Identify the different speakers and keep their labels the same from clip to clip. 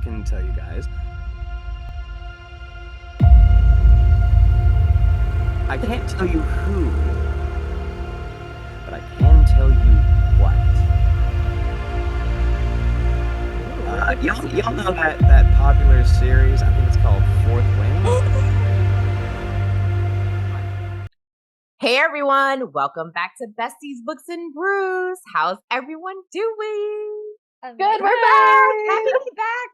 Speaker 1: can tell you guys. I can't tell you who, but I can tell you what. Y'all know that popular series? I think it's called Fourth Wing.
Speaker 2: Hey everyone, welcome back to Besties, Books and Brews. How's everyone doing?
Speaker 3: Good, we're back!
Speaker 2: Happy to be back!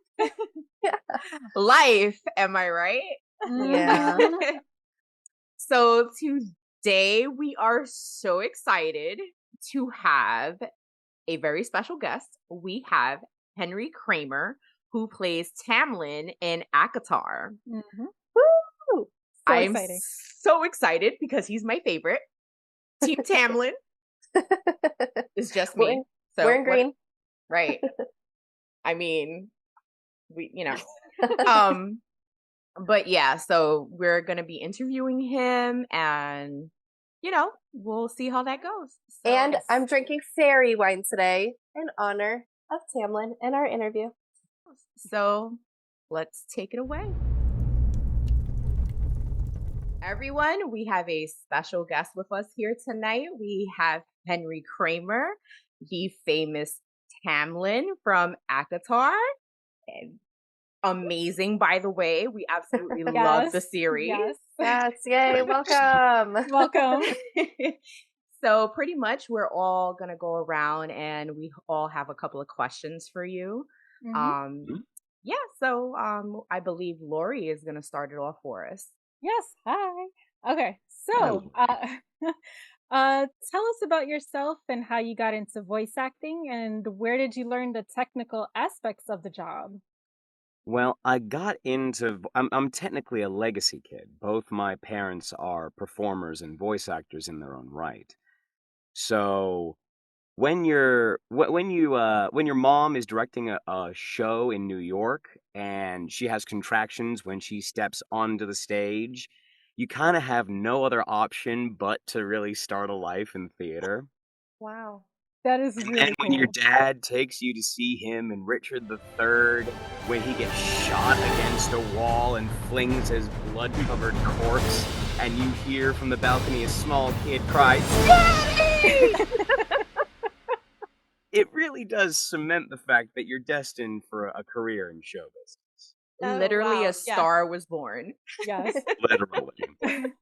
Speaker 2: Life, am I right?
Speaker 3: Yeah.
Speaker 2: So today we are so excited to have a very special guest. We have Henry Kramer, who plays Tamlin in ACOTAR.
Speaker 3: Mm-hmm. Woo! So
Speaker 2: I'm
Speaker 3: exciting.
Speaker 2: so excited because he's my favorite. Team Tamlin is just me.
Speaker 3: We're in green.
Speaker 2: Right. I mean, but yeah, so we're going to be interviewing him and, we'll see how that goes. So,
Speaker 3: And I'm drinking fairy wine today in honor of Tamlin in our interview.
Speaker 2: So let's take it away. Everyone, we have a special guest with us here tonight. We have Henry Kramer, the famous Tamlin from ACOTAR. And amazing, by the way. We absolutely love the series.
Speaker 3: Yes, yay, welcome.
Speaker 4: Welcome.
Speaker 2: So pretty much we're all going to go around and we all have a couple of questions for you.
Speaker 4: Mm-hmm.
Speaker 2: So I believe Lori is going to start it off for us.
Speaker 4: Yes, hi. Okay, so tell us about yourself and how you got into voice acting and where did you learn the technical aspects of the job?
Speaker 1: Well, I got into. I'm technically a legacy kid. Both my parents are performers and voice actors in their own right. So when your mom is directing a show in New York and she has contractions when she steps onto the stage, you kind of have no other option but to really start a life in theater.
Speaker 3: Wow.
Speaker 4: That is really
Speaker 1: And when your
Speaker 4: cool.
Speaker 1: dad takes you to see him in Richard III, when he gets shot against a wall and flings his blood-covered corpse, and you hear from the balcony a small kid cry, "Daddy!" It really does cement the fact that you're destined for a career in show business.
Speaker 2: Literally a star was born.
Speaker 4: Yes.
Speaker 1: Literally.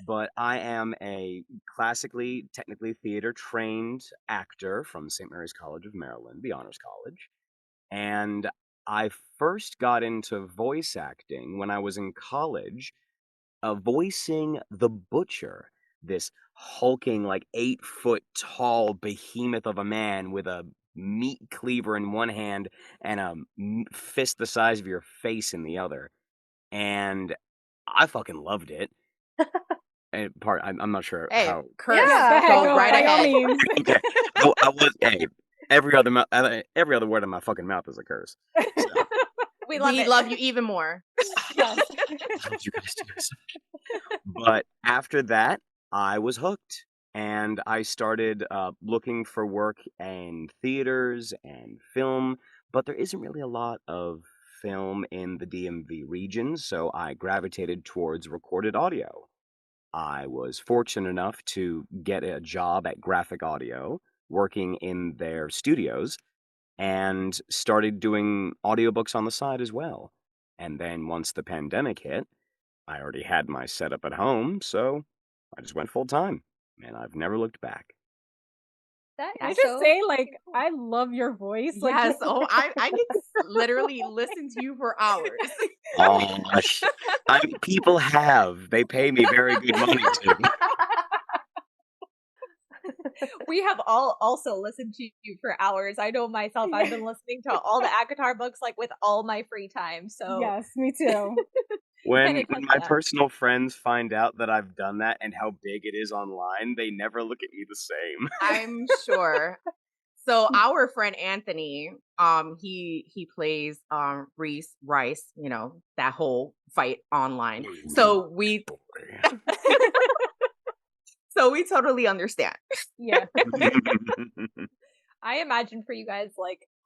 Speaker 1: But I am a classically, technically theater-trained actor from St. Mary's College of Maryland, the Honors College. And I first got into voice acting when I was in college, voicing the Butcher, this hulking, 8-foot tall behemoth of a man with a meat cleaver in one hand and a fist the size of your face in the other. And I fucking loved it. And I'm not sure how.
Speaker 2: Curse.
Speaker 3: Yeah,
Speaker 2: go right ahead.
Speaker 1: Okay, I was. Hey, every other word in my fucking mouth is a curse. So.
Speaker 2: We love you even more.
Speaker 1: I love you guys too. But after that, I was hooked, and I started looking for work in theaters and film. But there isn't really a lot of film in the DMV region, so I gravitated towards recorded audio. I was fortunate enough to get a job at Graphic Audio, working in their studios, and started doing audiobooks on the side as well. And then once the pandemic hit, I already had my setup at home, so I just went full time, and I've never looked back.
Speaker 4: I just say, I love your voice.
Speaker 2: Yes, I can literally listen to you for hours.
Speaker 1: Oh, people they pay me very good money to.
Speaker 5: We have all also listened to you for hours. I know myself, I've been listening to all the ACOTAR books with all my free time. So
Speaker 4: yes, me too.
Speaker 1: When my personal friends find out that I've done that and how big it is online, they never look at me the same.
Speaker 2: I'm sure. So our friend Anthony, he plays Reese Rice, that whole fight online. So we so we totally understand.
Speaker 5: Yeah. I imagine for you guys,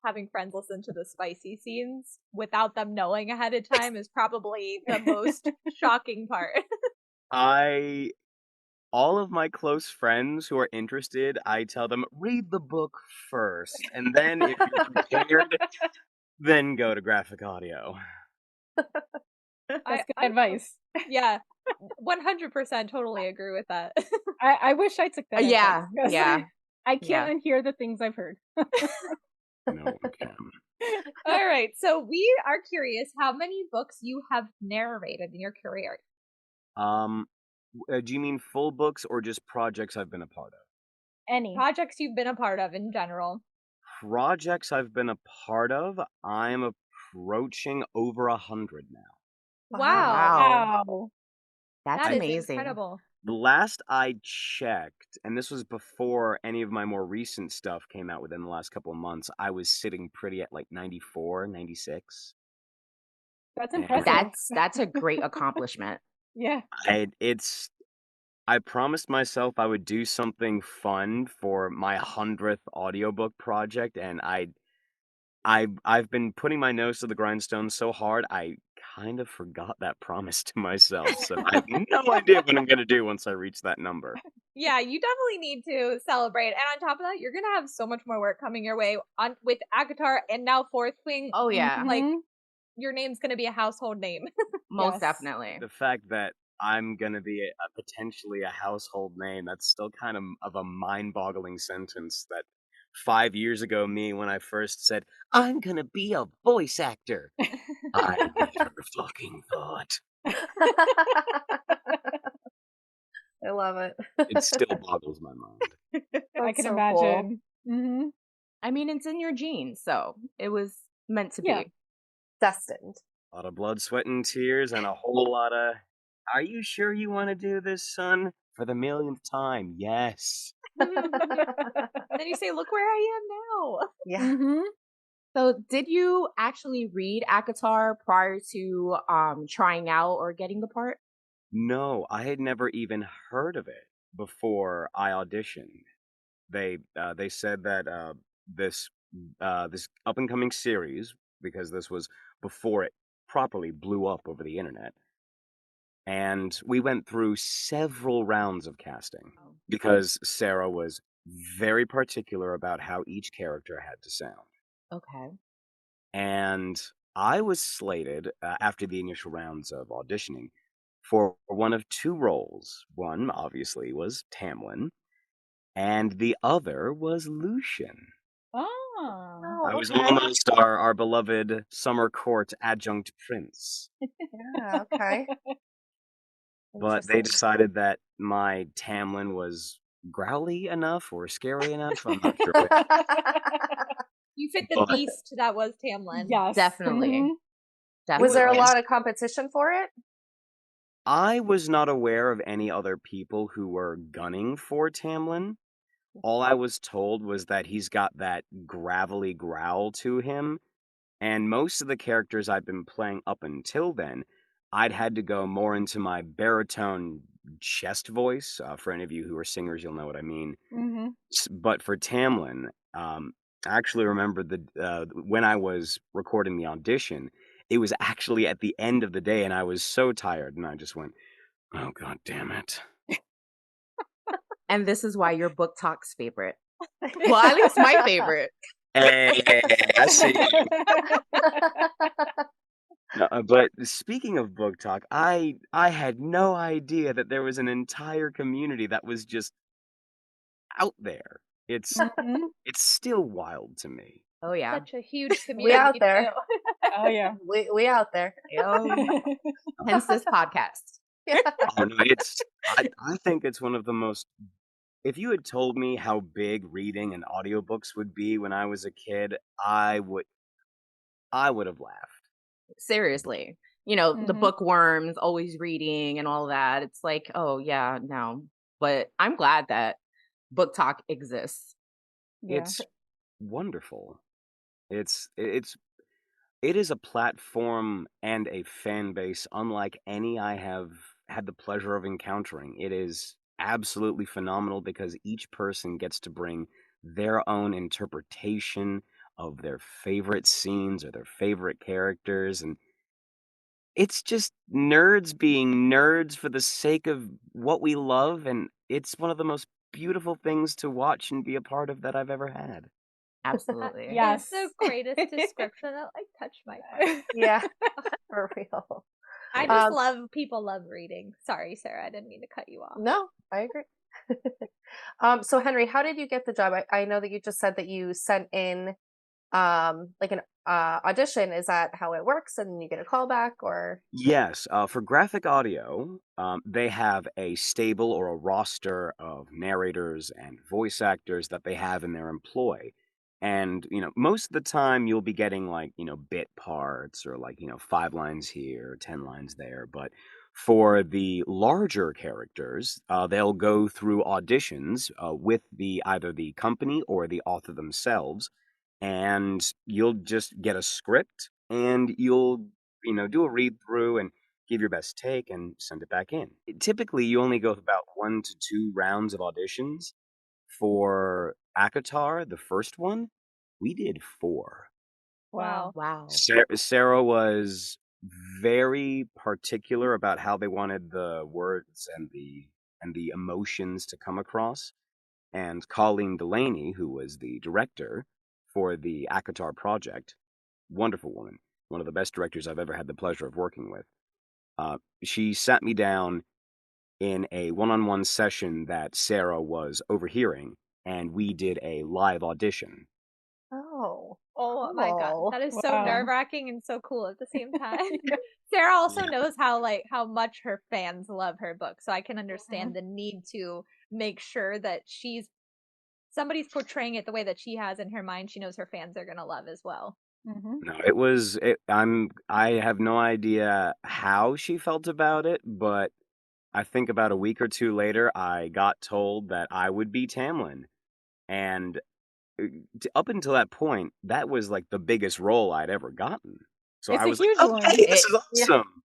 Speaker 5: having friends listen to the spicy scenes without them knowing ahead of time is probably the most shocking part.
Speaker 1: All of my close friends who are interested, I tell them, read the book first, and then if you're prepared, then go to graphic audio.
Speaker 4: That's good advice.
Speaker 5: Yeah, 100% totally agree with that.
Speaker 4: I wish I took that advice,
Speaker 2: Yeah,
Speaker 4: 'cause
Speaker 2: yeah.
Speaker 4: I can't unhear the things I've heard.
Speaker 1: No one can.
Speaker 5: All right, so we are curious how many books you have narrated in your career.
Speaker 1: Do you mean full books or just projects I've been a part of?
Speaker 4: Any.
Speaker 5: Projects you've been a part of in general.
Speaker 1: Projects I've been a part of, I'm approaching over 100 now.
Speaker 5: Wow.
Speaker 4: Wow.
Speaker 2: That's
Speaker 5: That is
Speaker 2: amazing.
Speaker 5: incredible.
Speaker 1: The last I checked, and this was before any of my more recent stuff came out within the last couple of months, I was sitting pretty at like 94, 96.
Speaker 4: That's
Speaker 1: And
Speaker 4: impressive.
Speaker 2: That's a great accomplishment.
Speaker 4: Yeah.
Speaker 1: I promised myself I would do something fun for my 100th audiobook project, and I've been putting my nose to the grindstone so hard, I kind of forgot that promise to myself. So I have no idea what I'm gonna do once I reach that number.
Speaker 5: Yeah, you definitely need to celebrate. And on top of that, you're gonna have so much more work coming your way on with ACOTAR and now Fourth Wing.
Speaker 2: Oh yeah,
Speaker 5: Like
Speaker 4: Mhm.
Speaker 5: your name's gonna be a household name.
Speaker 2: most
Speaker 4: Yes.
Speaker 2: definitely.
Speaker 1: The fact that I'm gonna be potentially a household name, that's still kind of a mind-boggling sentence that 5 years ago, me, when I first said, I'm gonna be a voice actor, I never fucking thought.
Speaker 3: I love it.
Speaker 1: It still boggles my mind.
Speaker 4: I
Speaker 3: That's
Speaker 4: can
Speaker 3: so cool.
Speaker 4: imagine. Hmm.
Speaker 2: I mean, it's in your genes, so it was meant to
Speaker 4: Yeah.
Speaker 2: be.
Speaker 3: Destined.
Speaker 1: A lot of blood, sweat, and tears, and a whole lot of, are you sure you want to do this, son? For the millionth time, yes.
Speaker 5: Then you say, look where I am now.
Speaker 3: Yeah.
Speaker 4: Hmm.
Speaker 2: So, did you actually read ACOTAR prior to trying out or getting the part?
Speaker 1: No, I had never even heard of it before I auditioned. They said that this this up and coming series, because this was before it properly blew up over the internet, and we went through several rounds of casting
Speaker 2: Oh,
Speaker 1: because Sarah was very particular about how each character had to sound.
Speaker 2: okay.
Speaker 1: And I was slated after the initial rounds of auditioning for one of two roles. One, obviously, was Tamlin, and the other was Lucian.
Speaker 4: Oh.
Speaker 1: I was
Speaker 3: okay.
Speaker 1: almost our beloved summer court adjunct prince.
Speaker 3: Yeah, okay.
Speaker 1: But they
Speaker 3: Interesting.
Speaker 1: decided that my Tamlin was growly enough or scary enough. I'm not sure which.
Speaker 5: You fit the
Speaker 1: But
Speaker 5: beast that was Tamlin.
Speaker 4: Yes.
Speaker 2: Definitely.
Speaker 4: Mhm.
Speaker 2: Definitely.
Speaker 3: Was there a lot of competition for it?
Speaker 1: I was not aware of any other people who were gunning for Tamlin. All I was told was that he's got that gravelly growl to him, and most of the characters I'd been playing up until then, I'd had to go more into my baritone chest voice. For any of you who are singers, you'll know what I mean.
Speaker 4: Mhm.
Speaker 1: But for Tamlin, I actually remember when I was recording the audition, it was actually at the end of the day, and I was so tired, and I just went, "Oh God damn it!"
Speaker 2: And this is why you're Book Talk's favorite. Well, at least my favorite.
Speaker 1: Hey, I see. No, but speaking of book talk, I had no idea that there was an entire community that was just out there.
Speaker 4: Mhm.
Speaker 1: It's still wild to me.
Speaker 2: Oh yeah.
Speaker 5: Such a huge community.
Speaker 3: We out there.
Speaker 5: too.
Speaker 4: Oh yeah.
Speaker 3: We out there.
Speaker 2: Hence this podcast.
Speaker 3: Yeah.
Speaker 1: Oh, no, I think it's one of the most. If you had told me how big reading and audiobooks would be when I was a kid, I would have laughed.
Speaker 2: Seriously. You know, the
Speaker 4: Mhm.
Speaker 2: bookworms always reading and all that. It's like, oh yeah, no. But I'm glad that Book Talk exists.
Speaker 4: Yeah.
Speaker 1: It's wonderful. It is a platform and a fan base unlike any I have had the pleasure of encountering. It is absolutely phenomenal because each person gets to bring their own interpretation of their favorite scenes or their favorite characters, and it's just nerds being nerds for the sake of what we love, and it's one of the most beautiful things to watch and be a part of that I've ever had.
Speaker 2: Absolutely.
Speaker 5: It's
Speaker 4: Yes.
Speaker 5: the greatest description that like touched my heart.
Speaker 3: Yeah, for real.
Speaker 5: I just love people love reading. Sorry, Sarah, I didn't mean to cut you off.
Speaker 3: No, I agree. So Henry, how did you get the job? I know that you just said that you sent in like an audition. Is that how it works? And you get a call back, or?
Speaker 1: Yes, for graphic audio, they have a stable or a roster of narrators and voice actors that they have in their employ. And, most of the time you'll be getting like, bit parts or like, 5 lines here, 10 lines there. But for the larger characters, they'll go through auditions with either the company or the author themselves. And you'll just get a script and you'll do a read through and give your best take and send it back in. Typically, you only go about 1 to 2 rounds of auditions. For ACOTAR, the first one, we did 4.
Speaker 4: Wow.
Speaker 2: Wow.
Speaker 1: Sarah was very particular about how they wanted the words and the emotions to come across. And Colleen Delaney, who was the director for the ACOTAR project, wonderful woman, one of the best directors I've ever had the pleasure of working with. She sat me down in a one-on-one session that Sarah was overhearing, and we did a live audition.
Speaker 3: Oh,
Speaker 5: Oh my god,
Speaker 3: cool.
Speaker 5: that is so
Speaker 4: Wow.
Speaker 5: nerve-wracking and so cool at the same time. Sarah also
Speaker 1: Yeah.
Speaker 5: knows how much her fans love her book, so I can understand the need to make sure that somebody's portraying it the way that she has in her mind. She knows her fans are gonna love as well.
Speaker 4: Mm-hmm.
Speaker 1: No, I have no idea how she felt about it, but I think about a week or 2 later, I got told that I would be Tamlin, and up until that point, that was like the biggest role I'd ever gotten. So
Speaker 4: It's
Speaker 1: I
Speaker 4: a
Speaker 1: was like,
Speaker 4: huge one.
Speaker 1: "Okay, this is
Speaker 3: Yeah.
Speaker 1: awesome."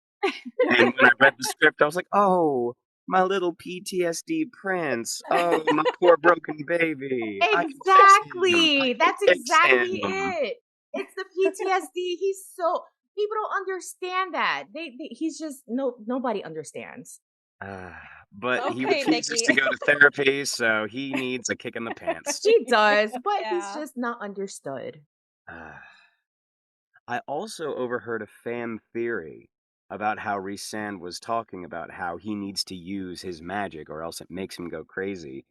Speaker 1: And when I read the script, I was like, "Oh, my little PTSD prince. Oh, my poor broken baby. I can fix him. I
Speaker 2: Exactly.
Speaker 1: can
Speaker 2: That's
Speaker 1: fix
Speaker 2: exactly
Speaker 1: him."
Speaker 2: it. It's the PTSD. People don't understand that. He's just nobody understands.
Speaker 1: But he
Speaker 5: Okay,
Speaker 1: refuses
Speaker 5: Nikki.
Speaker 1: to go to therapy, so he needs a kick in the pants.
Speaker 2: He does, but he's
Speaker 5: Yeah.
Speaker 2: just not understood.
Speaker 1: I also overheard a fan theory about how Rhysand was talking about how he needs to use his magic or else it makes him go crazy.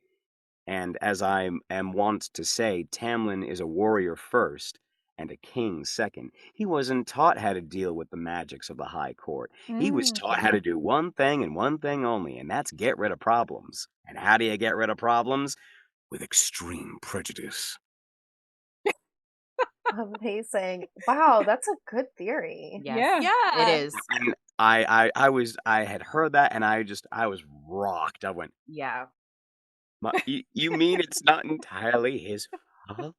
Speaker 1: And as I am wont to say, Tamlin is a warrior first and a king second. He wasn't taught how to deal with the magics of the High Court. He was taught how to do one thing and one thing only, and that's get rid of problems. And how do you get rid of problems? With extreme prejudice.
Speaker 3: Amazing. Wow, that's a good theory.
Speaker 2: Yes,
Speaker 5: Yeah.
Speaker 2: it is.
Speaker 1: And I had heard that and I was rocked. I went,
Speaker 2: Yeah.
Speaker 1: You mean it's not entirely his fault?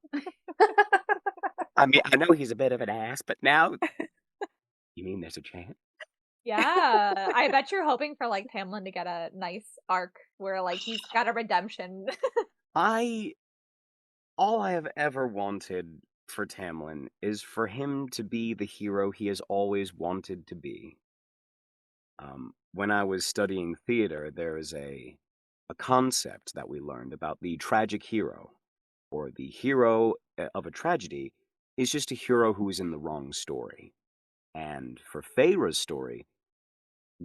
Speaker 1: I mean, I know he's a bit of an ass, but now you mean there's a chance?
Speaker 5: Yeah. I bet you're hoping for like Tamlin to get a nice arc where like he's got a redemption.
Speaker 1: All I have ever wanted for Tamlin is for him to be the hero he has always wanted to be. When I was studying theater, there is a concept that we learned about the tragic hero, or the hero of a tragedy is just a hero who is in the wrong story. And for Feyre's story,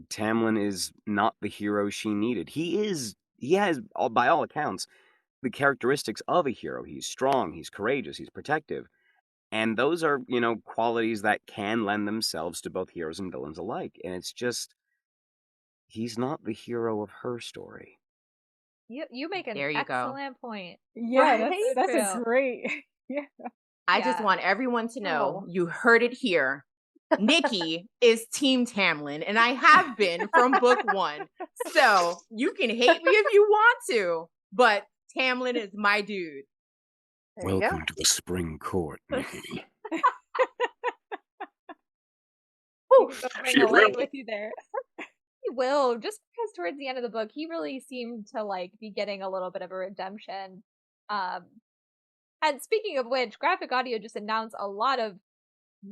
Speaker 1: Tamlin is not the hero she needed. He has, by all accounts, the characteristics of a hero. He's strong, he's courageous, he's protective. And those are, qualities that can lend themselves to both heroes and villains alike. And it's just, he's not the hero of her story.
Speaker 5: You make an
Speaker 2: There you go.
Speaker 5: excellent point.
Speaker 4: Yeah,
Speaker 3: Right?
Speaker 4: that's a
Speaker 5: True.
Speaker 4: great. Yeah.
Speaker 2: I just
Speaker 5: Yeah.
Speaker 2: want everyone to know
Speaker 3: Oh.
Speaker 2: you heard it here. Nikki is Team Tamlin, and I have been from book 1. So you can hate me if you want to, but Tamlin is my dude.
Speaker 3: There you go.
Speaker 1: Welcome to the Spring Court, Nikki.
Speaker 5: You can go bring
Speaker 1: She
Speaker 5: Elaine
Speaker 1: will.
Speaker 5: with you there. He will, just because towards the end of the book, he really seemed to like be getting a little bit of a redemption. And speaking of which, Graphic Audio just announced a lot of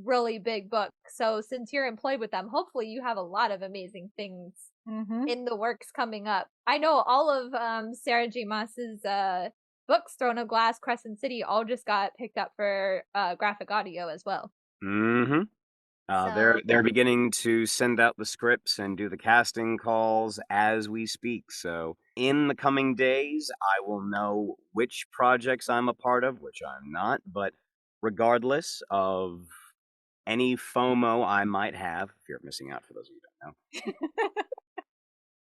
Speaker 5: really big books. So since you're employed with them, hopefully you have a lot of amazing things in the works coming up. I know all of Sarah J. Maas's books, Throne of Glass, Crescent City, all just got picked up for Graphic Audio as well.
Speaker 1: Mm-hmm. They're beginning to send out the scripts and do the casting calls as we speak. So in the coming days, I will know which projects I'm a part of, which I'm not. But regardless of any FOMO I might have, fear of missing out for those of you who don't know,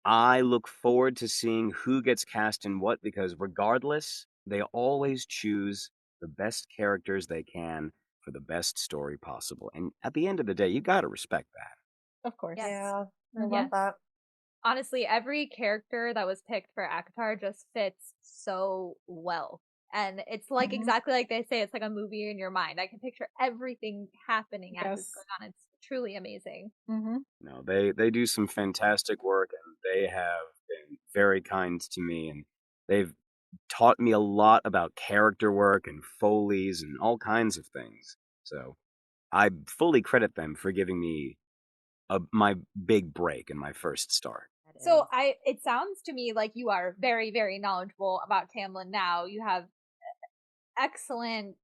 Speaker 1: I look forward to seeing who gets cast in what, because regardless, they always choose the best characters they can for the best story possible. And at the end of the day, you got to respect that.
Speaker 4: Of course.
Speaker 5: Yes.
Speaker 3: Yeah, I love
Speaker 5: Yes.
Speaker 3: that.
Speaker 5: Honestly, every character that was picked for ACOTAR just fits so well. And it's like exactly like they say, it's like a movie in your mind. I can picture everything happening as it's going on. It's truly amazing.
Speaker 1: No, they do some fantastic work, and they have been very kind to me, and they've taught me a lot about character work and Foley's and all kinds of things. So I fully credit them for giving me my big break and my first start.
Speaker 5: So it sounds to me like you are very, very knowledgeable about Tamlin now. You have excellent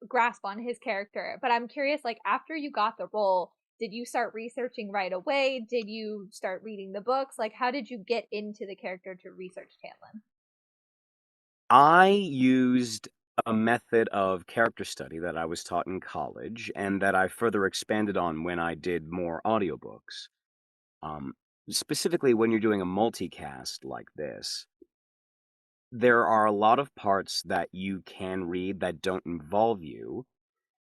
Speaker 5: grasp on his character. But I'm curious, like, after you got the role, did you start researching right away? Did you start reading the books? Like, how did you get into the character to research Tamlin?
Speaker 1: I used a method of character study that I was taught in college and that I further expanded on when I did more audiobooks. Specifically, when you're doing a multicast like this, there are a lot of parts that you can read that don't involve you,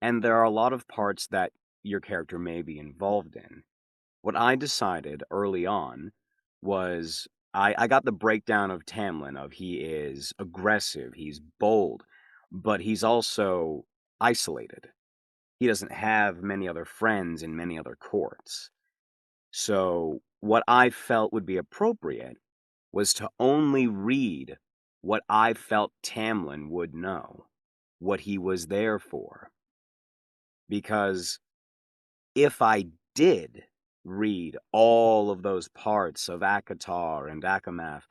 Speaker 1: and there are a lot of parts that your character may be involved in. What I decided early on was I got the breakdown of Tamlin of he is aggressive, he's bold, but he's also isolated. He doesn't have many other friends in many other courts. So what I felt would be appropriate was to only read what I felt Tamlin would know, what he was there for. Because if I did read all of those parts of ACOTAR and Akamath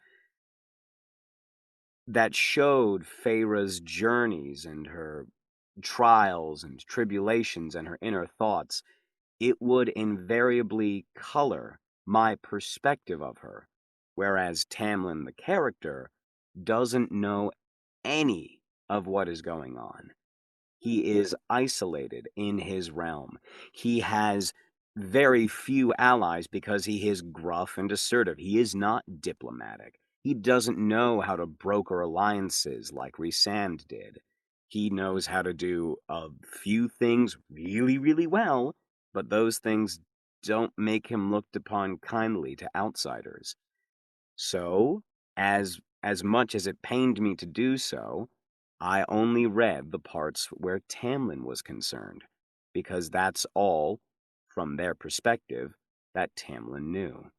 Speaker 1: that showed Feyre's journeys and her trials and tribulations and her inner thoughts, it would invariably color my perspective of her, whereas Tamlin, the character, doesn't know any of what is going on. He is isolated in his realm. He has very few allies because he is gruff and assertive. He is not diplomatic. He doesn't know how to broker alliances like Rhysand did. He knows how to do a few things really, really well, but those things don't make him looked upon kindly to outsiders. So, as much as it pained me to do so, I only read the parts where Tamlin was concerned, because that's all, from their perspective, that Tamlin knew.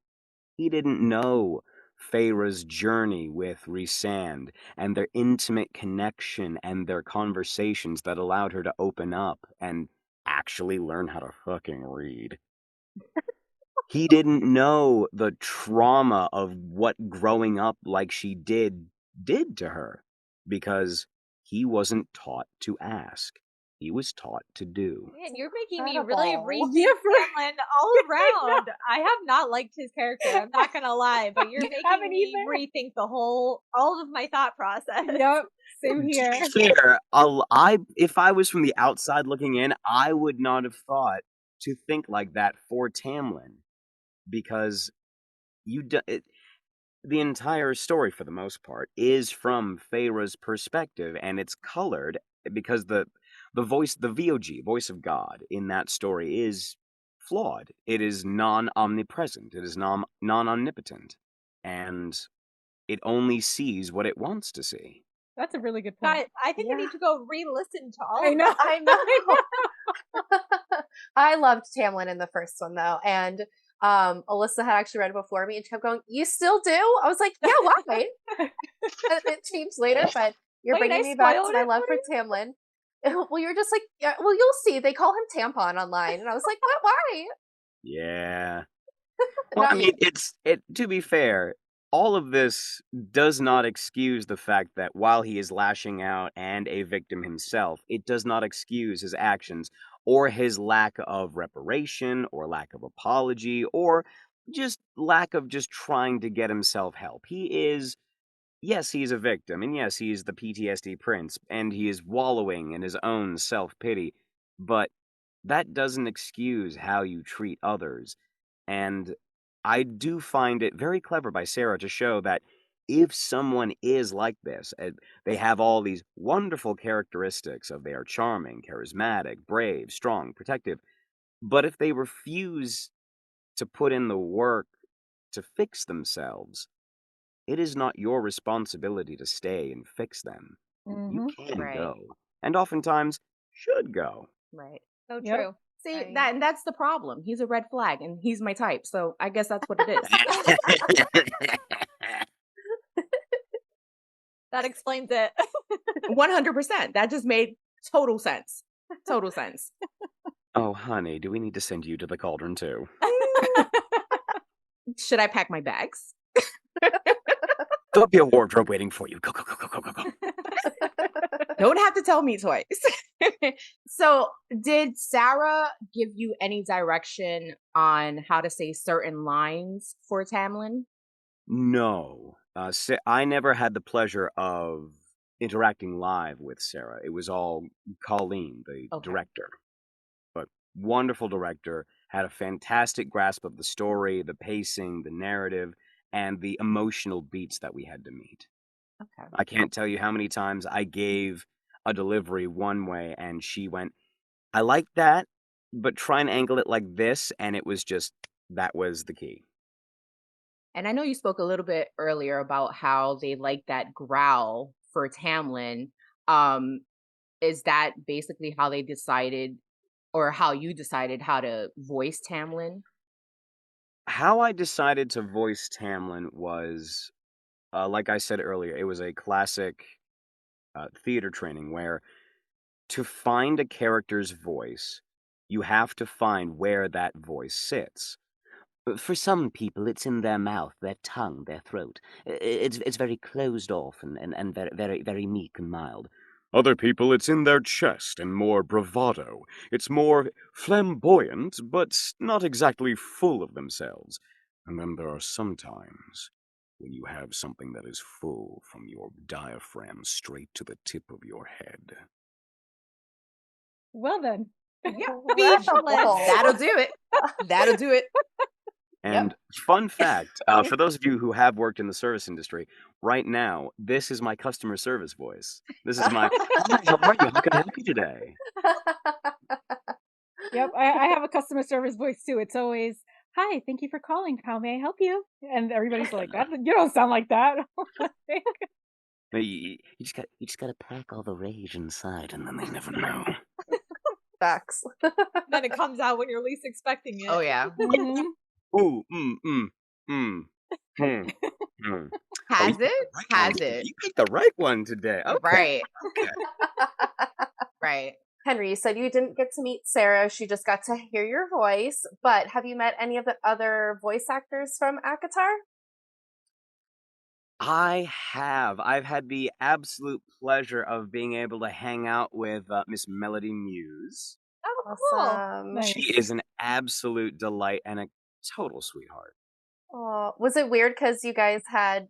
Speaker 1: He didn't know Feyre's journey with Rhysand and their intimate connection and their conversations that allowed her to open up and actually learn how to fucking read. He didn't know the trauma of what growing up like she did to her, because he wasn't taught to ask. He was taught to do.
Speaker 5: Man, you're making me really
Speaker 3: Incredible.
Speaker 5: rethink Tamlin all around. I have not liked his character, I'm not gonna lie, but you're
Speaker 4: haven't
Speaker 5: making me
Speaker 4: either.
Speaker 5: rethink all of my thought process.
Speaker 4: Yep. Same here.
Speaker 1: To be fair, if I was from the outside looking in, I would not have thought to think like that for Tamlin, because the entire story, for the most part, is from Feyre's perspective, and it's colored because the VOG, voice of God, in that story is flawed. It is non-omnipresent. It is non-omnipotent, and it only sees what it wants to see.
Speaker 4: That's a really good point.
Speaker 5: I think I need to go re-listen to all
Speaker 4: I
Speaker 5: of
Speaker 4: know.
Speaker 5: that.
Speaker 3: I know. I loved Tamlin in the first one though, and Alyssa had actually read it before me and she kept going, "You still do?" I was like, "Yeah, why?" It changed later, but You're
Speaker 5: Wait, I
Speaker 3: bringing me back to
Speaker 5: spoiled
Speaker 3: my
Speaker 5: it
Speaker 3: love
Speaker 5: for
Speaker 3: for Tamlin. Well, you're just like, yeah, well, you'll see. They call him Tampon online. And I was like, what? Why?
Speaker 1: Yeah. Well, I
Speaker 3: Not
Speaker 1: mean, to be fair, all of this does not excuse the fact that while he is lashing out and a victim himself, it does not excuse his actions or his lack of reparation or lack of apology or just lack of just trying to get himself help. Yes, he's a victim, and yes, he is the PTSD prince, and he is wallowing in his own self-pity, but that doesn't excuse how you treat others. And I do find it very clever by Sarah to show that if someone is like this, they have all these wonderful characteristics of they are charming, charismatic, brave, strong, protective, but if they refuse to put in the work to fix themselves, it is not your responsibility to stay and fix them. You can
Speaker 2: Right.
Speaker 1: go, and oftentimes should go.
Speaker 2: Right.
Speaker 5: So
Speaker 4: Yep.
Speaker 5: true.
Speaker 2: See,
Speaker 3: Right.
Speaker 2: that's the problem. He's a red flag and he's my type. So I guess that's what it is.
Speaker 5: That explains it.
Speaker 2: 100%. That just made total sense. Total sense.
Speaker 1: Oh, honey, do we need to send you to the cauldron too?
Speaker 2: Should I pack my bags?
Speaker 1: There'll be a wardrobe waiting for you. Go, go, go, go, go, go, go.
Speaker 2: Don't have to tell me twice. So, did Sarah give you any direction on how to say certain lines for Tamlin?
Speaker 1: No. I never had the pleasure of interacting live with Sarah. It was all Colleen, the
Speaker 2: Okay.
Speaker 1: director. But wonderful director, had a fantastic grasp of the story, the pacing, the narrative, and the emotional beats that we had to meet.
Speaker 2: Okay.
Speaker 1: I can't tell you how many times I gave a delivery one way and she went, I like that, but try and angle it like this, and it was just, that was the key.
Speaker 2: And I know you spoke a little bit earlier about how they like that growl for Tamlin. Is that basically how they decided or how you decided how to voice Tamlin?
Speaker 1: How I decided to voice Tamlin was, like I said earlier, it was a classic theater training where to find a character's voice, you have to find where that voice sits. For some people, it's in their mouth, their tongue, their throat. It's very closed off and very, very, very meek and mild. Other people, it's in their chest and more bravado. It's more flamboyant, but not exactly full of themselves. And then there are some times when you have something that is full from your diaphragm straight to the tip of your head.
Speaker 4: Well then.
Speaker 2: Yeah,
Speaker 3: Wow.
Speaker 2: that'll do it. That'll do it.
Speaker 1: And fun fact, for those of you who have worked in the service industry, right now, this is my customer service voice. This is my, hi, how are you? How can I help you today?
Speaker 4: Yep, I have a customer service voice too. It's always, hi, thank you for calling. How may I help you? And everybody's like, you don't sound like that.
Speaker 1: You just gotta pack all the rage inside, and then they never know.
Speaker 3: Facts.
Speaker 5: Then it comes out when you're least expecting it.
Speaker 2: Oh yeah.
Speaker 4: Mhm.
Speaker 1: Ooh, Oh,
Speaker 2: Has
Speaker 1: you
Speaker 2: it?
Speaker 1: picked the right one
Speaker 2: Has
Speaker 1: today.
Speaker 2: it?
Speaker 1: You picked the right one today. Okay.
Speaker 2: Right.
Speaker 1: Okay.
Speaker 2: Right.
Speaker 3: Henry, you said you didn't get to meet Sarah. She just got to hear your voice. But have you met any of the other voice actors from ACOTAR?
Speaker 1: I have. I've had the absolute pleasure of being able to hang out with Miss Melody Muse.
Speaker 5: Oh, cool.
Speaker 3: Awesome.
Speaker 4: Nice.
Speaker 1: She is an absolute delight and a total sweetheart.
Speaker 3: Oh, was it weird because you guys had,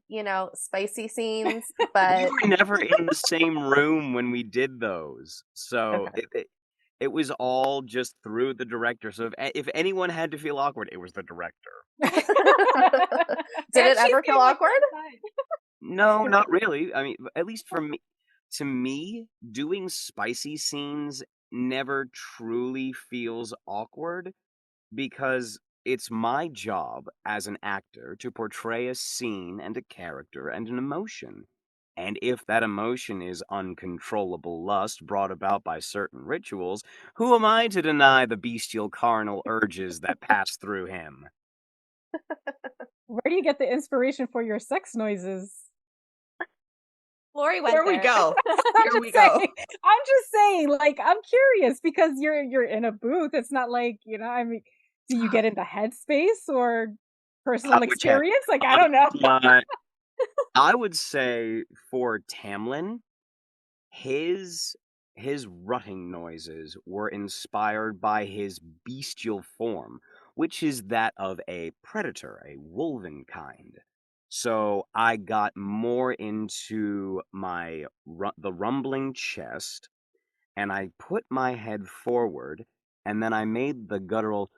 Speaker 3: spicy scenes,
Speaker 1: We
Speaker 3: but
Speaker 1: were never in the same room when we did those, so
Speaker 3: okay.
Speaker 1: it was all just through the director. So if anyone had to feel awkward, it was the director.
Speaker 3: Did
Speaker 5: And
Speaker 3: it
Speaker 5: she's
Speaker 3: ever
Speaker 5: being
Speaker 3: feel
Speaker 5: like,
Speaker 3: awkward?
Speaker 1: No, not really. I mean, at least for me, to me, doing spicy scenes never truly feels awkward because it's my job as an actor to portray a scene and a character and an emotion. And if that emotion is uncontrollable lust brought about by certain rituals, who am I to deny the bestial carnal urges that pass through him?
Speaker 4: Where do you get the inspiration for your sex noises?
Speaker 5: Lori went
Speaker 2: Here we
Speaker 5: there.
Speaker 2: go.
Speaker 4: I'm
Speaker 2: Here
Speaker 4: just
Speaker 2: we go.
Speaker 4: saying, I'm just saying, like, I'm curious because you're in a booth. It's not like, I mean, do you get into headspace or personal
Speaker 1: Which head?
Speaker 4: experience? Like, I don't know.
Speaker 1: I would say for Tamlin, his rutting noises were inspired by his bestial form, which is that of a predator, a wolven kind. So I got more into the rumbling chest, and I put my head forward, and then I made the guttural.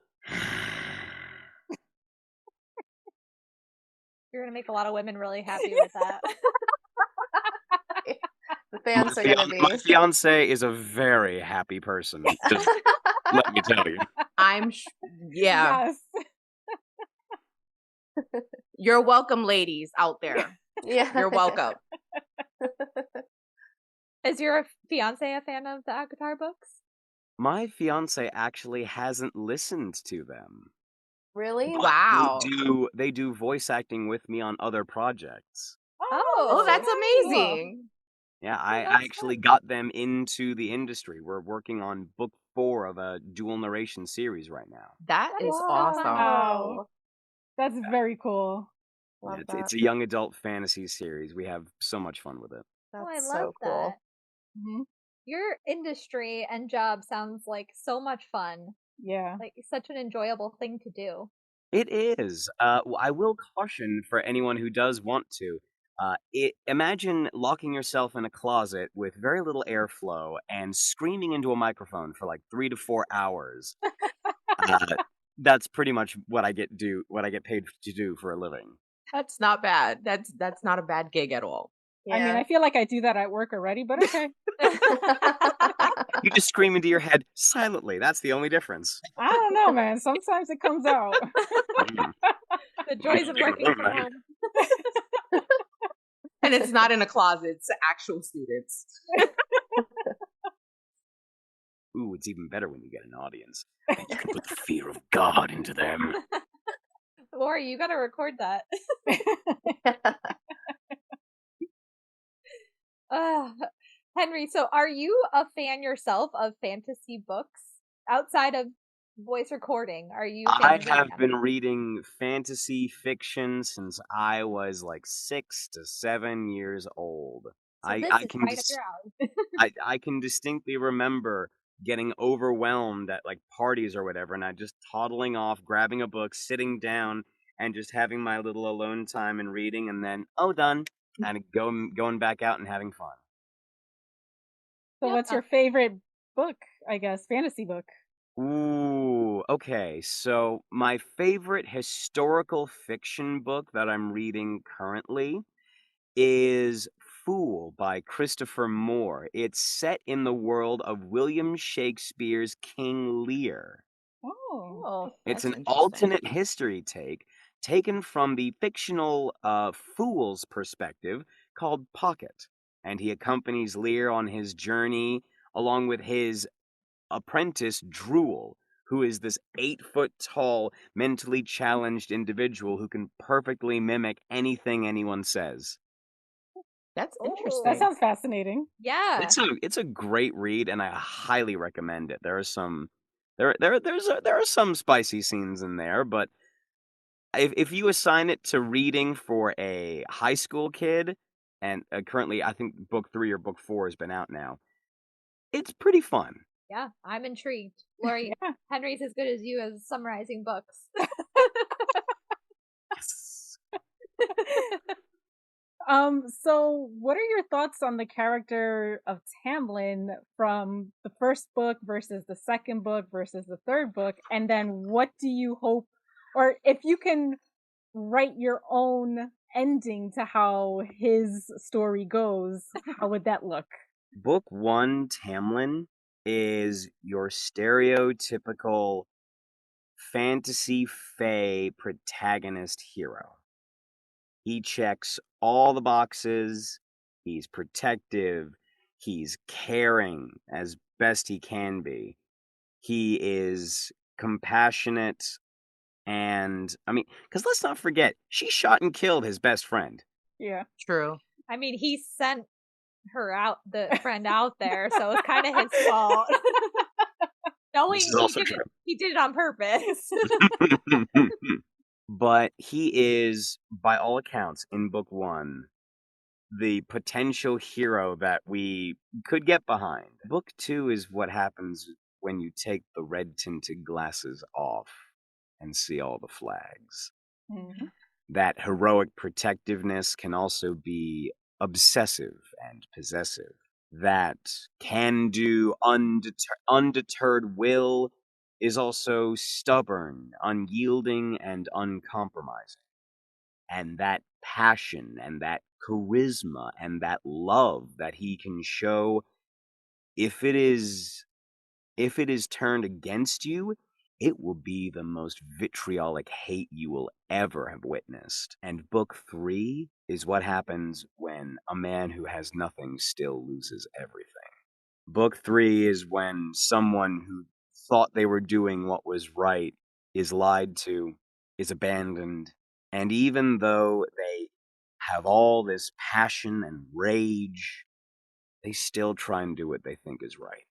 Speaker 5: You're gonna make a lot of women really happy with that.
Speaker 3: The fans are gonna be.
Speaker 1: My fiance is a very happy person. Just let me tell you.
Speaker 2: Yeah.
Speaker 4: Yes.
Speaker 2: You're welcome, ladies out there.
Speaker 3: Yeah.
Speaker 2: You're welcome.
Speaker 5: Is your fiance a fan of the ACOTAR books?
Speaker 1: My fiance actually hasn't listened to them.
Speaker 3: Really?
Speaker 1: But
Speaker 2: Wow.
Speaker 1: they do voice acting with me on other projects.
Speaker 2: Oh, that's amazing.
Speaker 1: Yeah, I
Speaker 5: that's
Speaker 1: actually got them into the industry. We're working on book 4 of a dual narration series right now.
Speaker 2: That is awesome.
Speaker 4: Wow. That's very cool.
Speaker 3: Love
Speaker 1: Yeah,
Speaker 3: that.
Speaker 1: it's a young adult fantasy series. We have so much fun with it.
Speaker 3: That's
Speaker 5: I
Speaker 3: so
Speaker 5: love
Speaker 3: cool.
Speaker 5: that. Your industry and job sounds like so much fun.
Speaker 4: Yeah.
Speaker 5: Like such an enjoyable thing to do.
Speaker 1: It is. I will caution for anyone who does want to. Imagine locking yourself in a closet with very little airflow and screaming into a microphone for like 3 to 4 hours. That's pretty much what I get paid to do for a living.
Speaker 2: That's not bad. That's not a bad gig at all.
Speaker 3: Yeah.
Speaker 4: I mean, I feel like I do that at work already, but okay.
Speaker 1: You just scream into your head silently. That's the only difference.
Speaker 4: I don't know, man. Sometimes it comes out.
Speaker 5: The joys of working from home.
Speaker 2: And it's not in a closet, it's actual students.
Speaker 1: Ooh, it's even better when you get an audience. And you can put the fear of God into them.
Speaker 5: Lori, you gotta record that. Henry, so are you a fan yourself of fantasy books outside of voice recording? Are you?
Speaker 1: I have been reading fantasy fiction since I was like 6 to 7 years old.
Speaker 5: So this
Speaker 1: I
Speaker 5: is
Speaker 1: can
Speaker 5: right up your alley.
Speaker 1: I can distinctly remember getting overwhelmed at like parties or whatever, and I just toddling off, grabbing a book, sitting down, and just having my little alone time and reading, and then done, and going back out and having fun.
Speaker 4: So what's your favorite book, I guess, fantasy book?
Speaker 1: Ooh, okay. So my favorite historical fiction book that I'm reading currently is Fool by Christopher Moore. It's set in the world of William Shakespeare's King Lear.
Speaker 2: Oh,
Speaker 1: It's
Speaker 2: that's
Speaker 1: an
Speaker 2: interesting.
Speaker 1: alternate history taken from the fictional Fool's perspective called Pocket. And he accompanies Lear on his journey along with his apprentice Drool, who is this 8-foot tall, mentally challenged individual who can perfectly mimic anything anyone says.
Speaker 2: That's
Speaker 5: Ooh.
Speaker 2: interesting.
Speaker 4: That sounds fascinating.
Speaker 5: Yeah.
Speaker 1: It's a great read, and I highly recommend it. There are some there are some spicy scenes in there, but if you assign it to reading for a high school kid, and currently I think book 3 or book 4 has been out now, it's pretty fun.
Speaker 5: Yeah, I'm intrigued. Lori,
Speaker 4: Yeah.
Speaker 5: Henry's as good as you as summarizing books.
Speaker 1: Yes.
Speaker 4: So what are your thoughts on the character of Tamlin from the first book versus the second book versus the third book? And then what do you hope, or if you can write your own ending to how his story goes, how would that look?
Speaker 1: Book 1, Tamlin, is your stereotypical fantasy fae protagonist hero. He checks all the boxes. He's protective. He's caring as best he can be. He is compassionate. And, I mean, because let's not forget, she shot and killed his best friend.
Speaker 4: Yeah.
Speaker 2: True.
Speaker 5: I mean, he sent the friend out there, so it's kind of his fault. Knowing
Speaker 1: This is also true.
Speaker 5: he did it on purpose.
Speaker 1: But he is, by all accounts, in book 1, the potential hero that we could get behind. Book 2 is what happens when you take the red tinted glasses off and see all the flags.
Speaker 4: Mhm.
Speaker 1: That heroic protectiveness can also be obsessive and possessive. That can do undeterred will is also stubborn, unyielding, and uncompromising. And that passion and that charisma and that love that he can show, if it is turned against you, it will be the most vitriolic hate you will ever have witnessed. And book 3 is what happens when a man who has nothing still loses everything. Book 3 is when someone who thought they were doing what was right is lied to, is abandoned, and even though they have all this passion and rage, they still try and do what they think is right.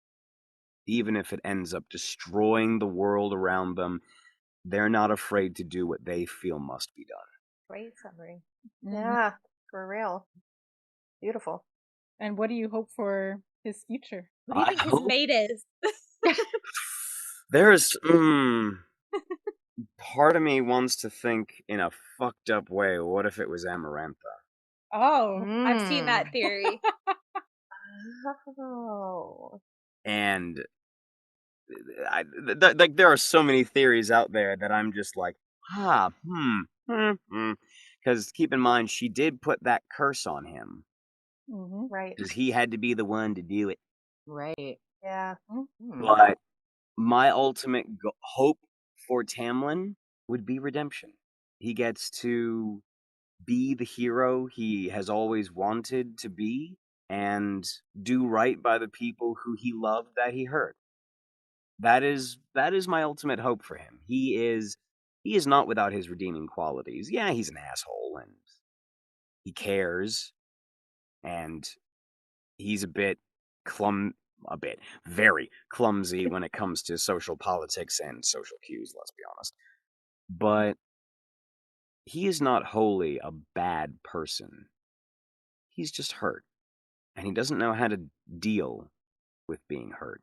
Speaker 1: Even if it ends up destroying the world around them, they're not afraid to do what they feel must be done.
Speaker 5: Great summary.
Speaker 3: Yeah, for real. Beautiful.
Speaker 4: And what do you hope for his future?
Speaker 5: What do you think his mate is?
Speaker 1: There's part of me wants to think in a fucked up way, what if it was Amarantha?
Speaker 4: Oh,
Speaker 5: I've seen that theory.
Speaker 3: Oh.
Speaker 1: And like there are so many theories out there that I'm just like, because keep in mind, she did put that curse on him.
Speaker 3: Right.
Speaker 1: Because he had to be the one to do it.
Speaker 2: Right.
Speaker 3: Yeah.
Speaker 1: But my ultimate hope for Tamlin would be redemption. He gets to be the hero he has always wanted to be and do right by the people who he loved that he hurt. That is my ultimate hope for him. He is not without his redeeming qualities. Yeah, he's an asshole and he cares and he's very clumsy when it comes to social politics and social cues, let's be honest. But he is not wholly a bad person. He's just hurt. And he doesn't know how to deal with being hurt.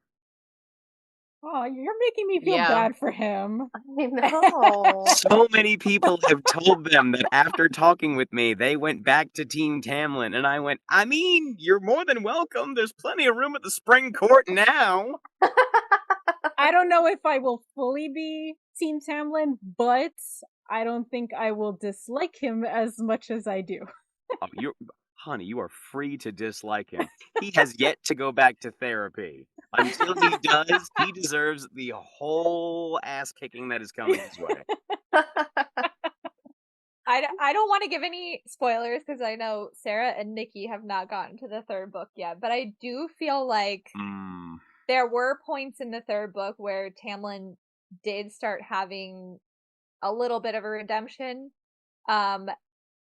Speaker 4: Oh, you're making me feel bad for him.
Speaker 3: I know.
Speaker 1: So many people have told them that after talking with me, they went back to Team Tamlin, and I went, I mean, you're more than welcome. There's plenty of room at the spring court now.
Speaker 4: I don't know if I will fully be Team Tamlin, but I don't think I will dislike him as much as I do.
Speaker 1: Honey, you are free to dislike him. He has yet to go back to therapy. Until he does, he deserves the whole ass kicking that is coming his way.
Speaker 5: I don't want to give any spoilers because I know Sarah and Nikki have not gotten to the 3rd book yet, but I do feel like there were points in the 3rd book where Tamlin did start having a little bit of a redemption.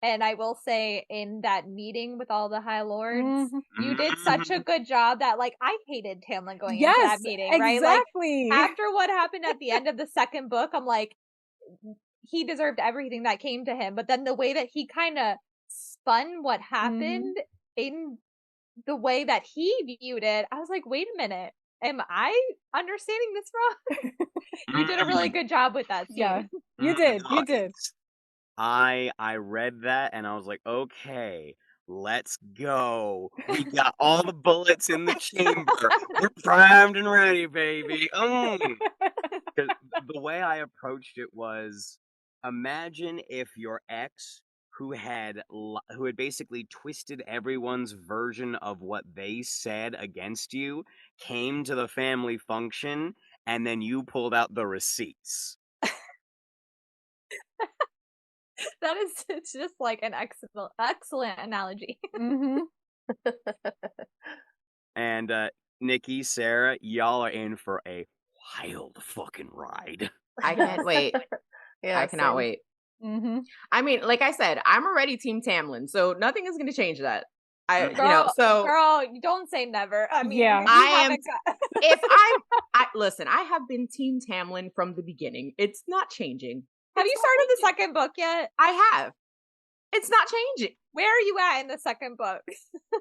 Speaker 5: And I will say, in that meeting with all the High Lords, you did such a good job that, like, I hated Tamlin going into that meeting, right?
Speaker 4: Exactly.
Speaker 5: Like, after what happened at the end of the 2nd book, I'm like, he deserved everything that came to him. But then the way that he kind of spun what happened in the way that he viewed it, I was like, wait a minute. Am I understanding this wrong? You did a really good job with that scene.
Speaker 4: Yeah, you did. You did.
Speaker 1: I read that and I was like, okay, let's go. We got all the bullets in the chamber. We're primed and ready, baby. 'Cause the way I approached it was, imagine if your ex, who had basically twisted everyone's version of what they said against you, came to the family function, and then you pulled out the receipts.
Speaker 5: It's just like an excellent analogy.
Speaker 1: And Nikki, Sarah, y'all are in for a wild fucking ride.
Speaker 2: I can't wait.
Speaker 3: Yeah,
Speaker 2: I cannot wait. I mean, like I said, I'm already Team Tamlin, so nothing is going to change that.
Speaker 5: Girl, you don't say never. I mean,
Speaker 4: Yeah.
Speaker 2: Listen, I have been Team Tamlin from the beginning. It's not changing.
Speaker 5: Have you started the second book yet?
Speaker 2: I have. It's not changing.
Speaker 5: Where are you at in the second book?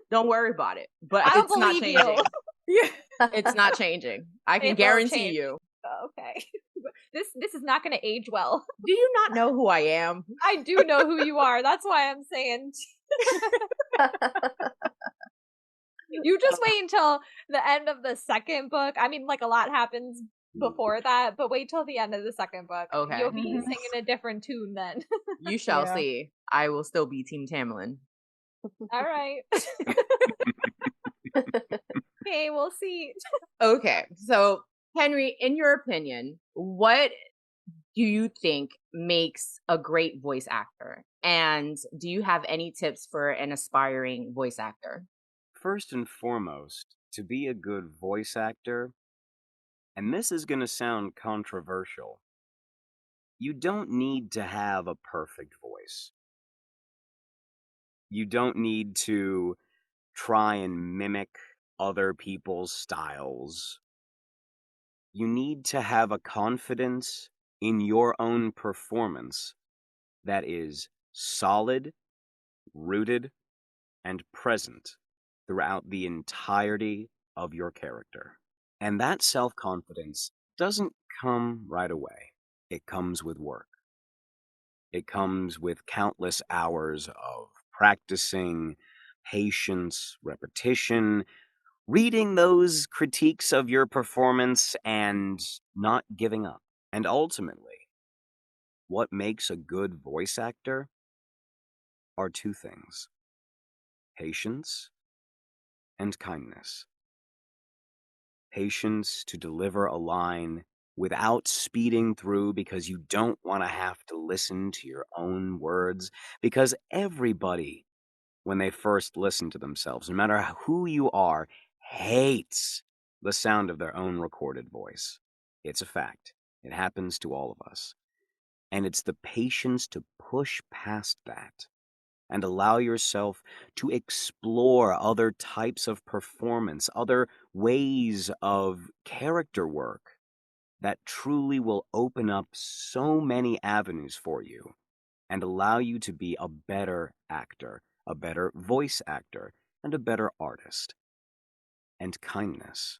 Speaker 2: Don't worry about it. But
Speaker 5: I don't
Speaker 2: it's not
Speaker 5: believe
Speaker 2: changing.
Speaker 5: you.
Speaker 2: It's not changing. I can
Speaker 5: It will
Speaker 2: guarantee
Speaker 5: change.
Speaker 2: you.
Speaker 5: Okay. This is not going to age well.
Speaker 2: Do you not know who I am?
Speaker 5: I do know who you are. That's why I'm saying. You just wait until the end of the second book. I mean, like, a lot happens before that, but wait till the end of the second book.
Speaker 2: Okay.
Speaker 5: You'll be singing a different tune then.
Speaker 2: You shall see. I will still be Team Tamlin.
Speaker 5: All right. Okay, we'll see.
Speaker 2: Okay, so Henry, in your opinion, what do you think makes a great voice actor? And do you have any tips for an aspiring voice actor?
Speaker 1: First and foremost, to be a good voice actor, and this is going to sound controversial, you don't need to have a perfect voice. You don't need to try and mimic other people's styles. You need to have a confidence in your own performance that is solid, rooted, and present throughout the entirety of your character. And that self-confidence doesn't come right away. It comes with work. It comes with countless hours of practicing, patience, repetition, reading those critiques of your performance and not giving up. And ultimately, what makes a good voice actor are two things: patience and kindness. Patience to deliver a line without speeding through because you don't want to have to listen to your own words, because everybody, when they first listen to themselves, no matter who you are, hates the sound of their own recorded voice. It's a fact. It happens to all of us. And it's the patience to push past that and allow yourself to explore other types of performance, other ways of character work that truly will open up so many avenues for you and allow you to be a better actor, a better voice actor, and a better artist. And kindness,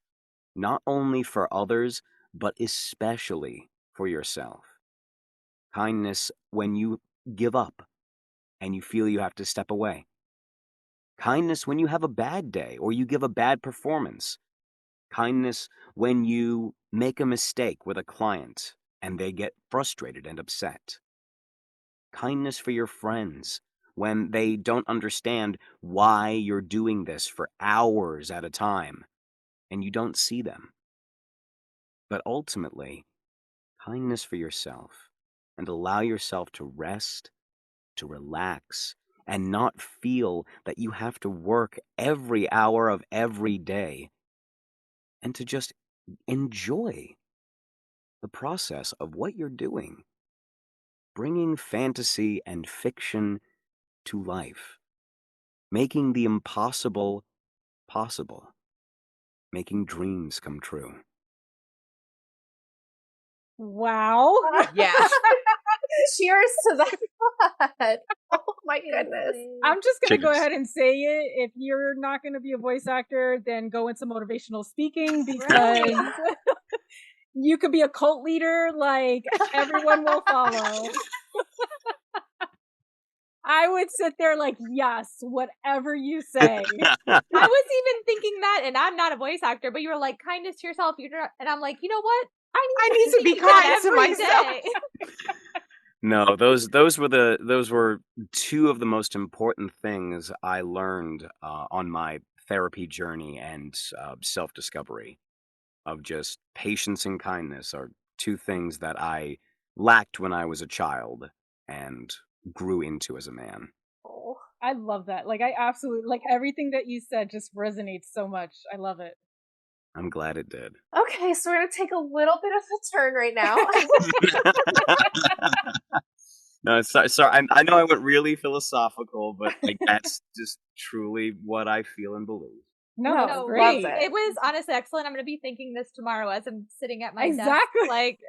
Speaker 1: not only for others, but especially for yourself. Kindness when you give up and you feel you have to step away. Kindness when you have a bad day or you give a bad performance. Kindness when you make a mistake with a client and they get frustrated and upset. Kindness for your friends when they don't understand why you're doing this for hours at a time and you don't see them. But ultimately, kindness for yourself, and allow yourself to rest, to relax, and not feel that you have to work every hour of every day, and to just enjoy the process of what you're doing, bringing fantasy and fiction to life, making the impossible possible, making dreams come true.
Speaker 4: Wow.
Speaker 2: Yeah.
Speaker 3: Cheers to that. Oh my goodness.
Speaker 4: I'm just going to go
Speaker 1: Cheers.
Speaker 4: ahead and say it. If you're not going to be a voice actor, then go into motivational speaking, because you could be a cult leader. Like, everyone will follow. I would sit there like, yes, whatever you say.
Speaker 5: I was even thinking that, and I'm not a voice actor, but you were like, kindness to yourself. And I'm like, you know what?
Speaker 2: I need to be kind to myself.
Speaker 1: No, those were two of the most important things I learned on my therapy journey and self-discovery. Of just patience and kindness are two things that I lacked when I was a child and grew into as a man.
Speaker 3: Oh.
Speaker 4: I love that. Like, I absolutely, like, everything that you said just resonates so much. I love it.
Speaker 1: I'm glad it did.
Speaker 3: Okay, so we're going to take a little bit of a turn right now.
Speaker 1: No, sorry. I know I went really philosophical, but like that's just truly what I feel and believe.
Speaker 4: No,
Speaker 3: No,
Speaker 4: that's
Speaker 5: No,
Speaker 3: loved
Speaker 4: great.
Speaker 3: it.
Speaker 5: it was honestly excellent. I'm going to be thinking this tomorrow as I'm sitting at my desk.
Speaker 4: Exactly.
Speaker 5: Like,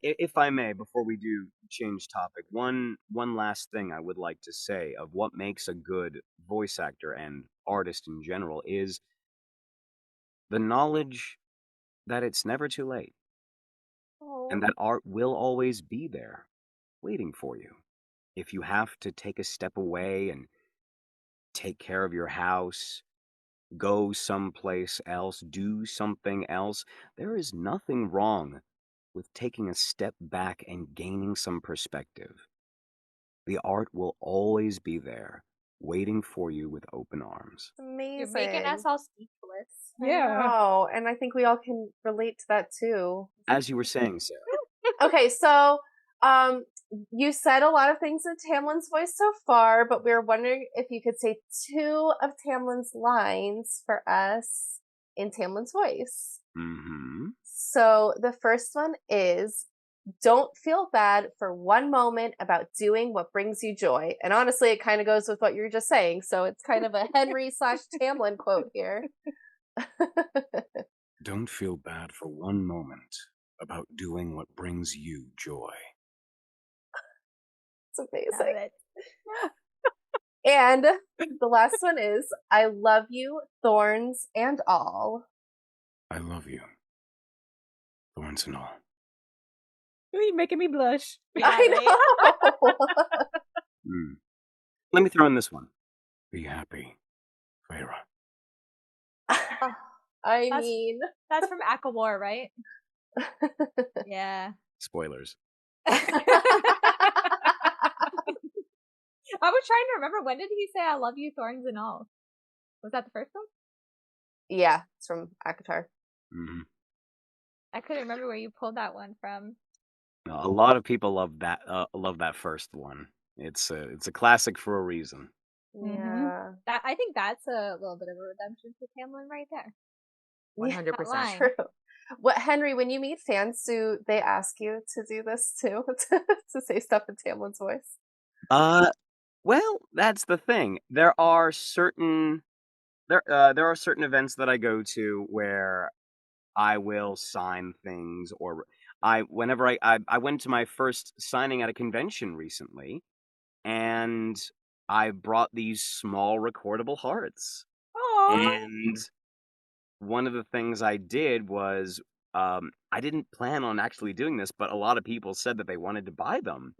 Speaker 1: If I may, before we do change topic, one last thing I would like to say of what makes a good voice actor and artist in general is the knowledge that it's never too late and that art will always be there waiting for you. If you have to take a step away and take care of your house, go someplace else, do something else, there is nothing wrong with taking a step back and gaining some perspective. The art will always be there, waiting for you with open arms.
Speaker 3: Amazing.
Speaker 5: you're making us all speechless.
Speaker 4: Yeah.
Speaker 3: Oh, and I think we all can relate to that too.
Speaker 1: As you were saying, Sarah.
Speaker 3: Okay, so you said a lot of things in Tamlin's voice so far, but we were wondering if you could say 2 of Tamlin's lines for us in Tamlin's voice.
Speaker 1: Mm-hmm.
Speaker 3: So the first one is, don't feel bad for one moment about doing what brings you joy. And honestly, it kind of goes with what you were just saying. So it's kind of a Henry/Tamlin quote here.
Speaker 1: Don't feel bad for one moment about doing what brings you joy.
Speaker 3: It's
Speaker 5: Love
Speaker 3: amazing.
Speaker 5: it.
Speaker 3: And the last one is, I love you, thorns and all.
Speaker 1: I love you, thorns and all.
Speaker 4: You're making me blush.
Speaker 5: Yeah,
Speaker 3: I
Speaker 5: right?
Speaker 3: know.
Speaker 1: Let me throw in this one. Be happy, Farah.
Speaker 3: I
Speaker 5: That's-
Speaker 3: mean,
Speaker 5: That's from ACOTAR, right? Yeah.
Speaker 1: Spoilers.
Speaker 5: I was trying to remember, when did he say I love you, thorns and all? Was that the first one?
Speaker 3: yeah, it's from ACOTAR.
Speaker 1: Mm-hmm.
Speaker 5: I couldn't remember where you pulled that one from.
Speaker 1: A lot of people love that. Love that first one. It's a classic for a reason.
Speaker 3: Yeah.
Speaker 5: I think that's a little bit of a redemption for Tamlin right there.
Speaker 2: 100%.
Speaker 5: line.
Speaker 3: True. What, Henry, when you meet fans, do they ask you to do this too? To say stuff in Tamlin's voice?
Speaker 1: Well, that's the thing. There are certain events that I go to where I will sign things, or whenever I went to my first signing at a convention recently, and I brought these small recordable hearts.
Speaker 4: Oh.
Speaker 1: And one of the things I did was, I didn't plan on actually doing this, but a lot of people said that they wanted to buy them.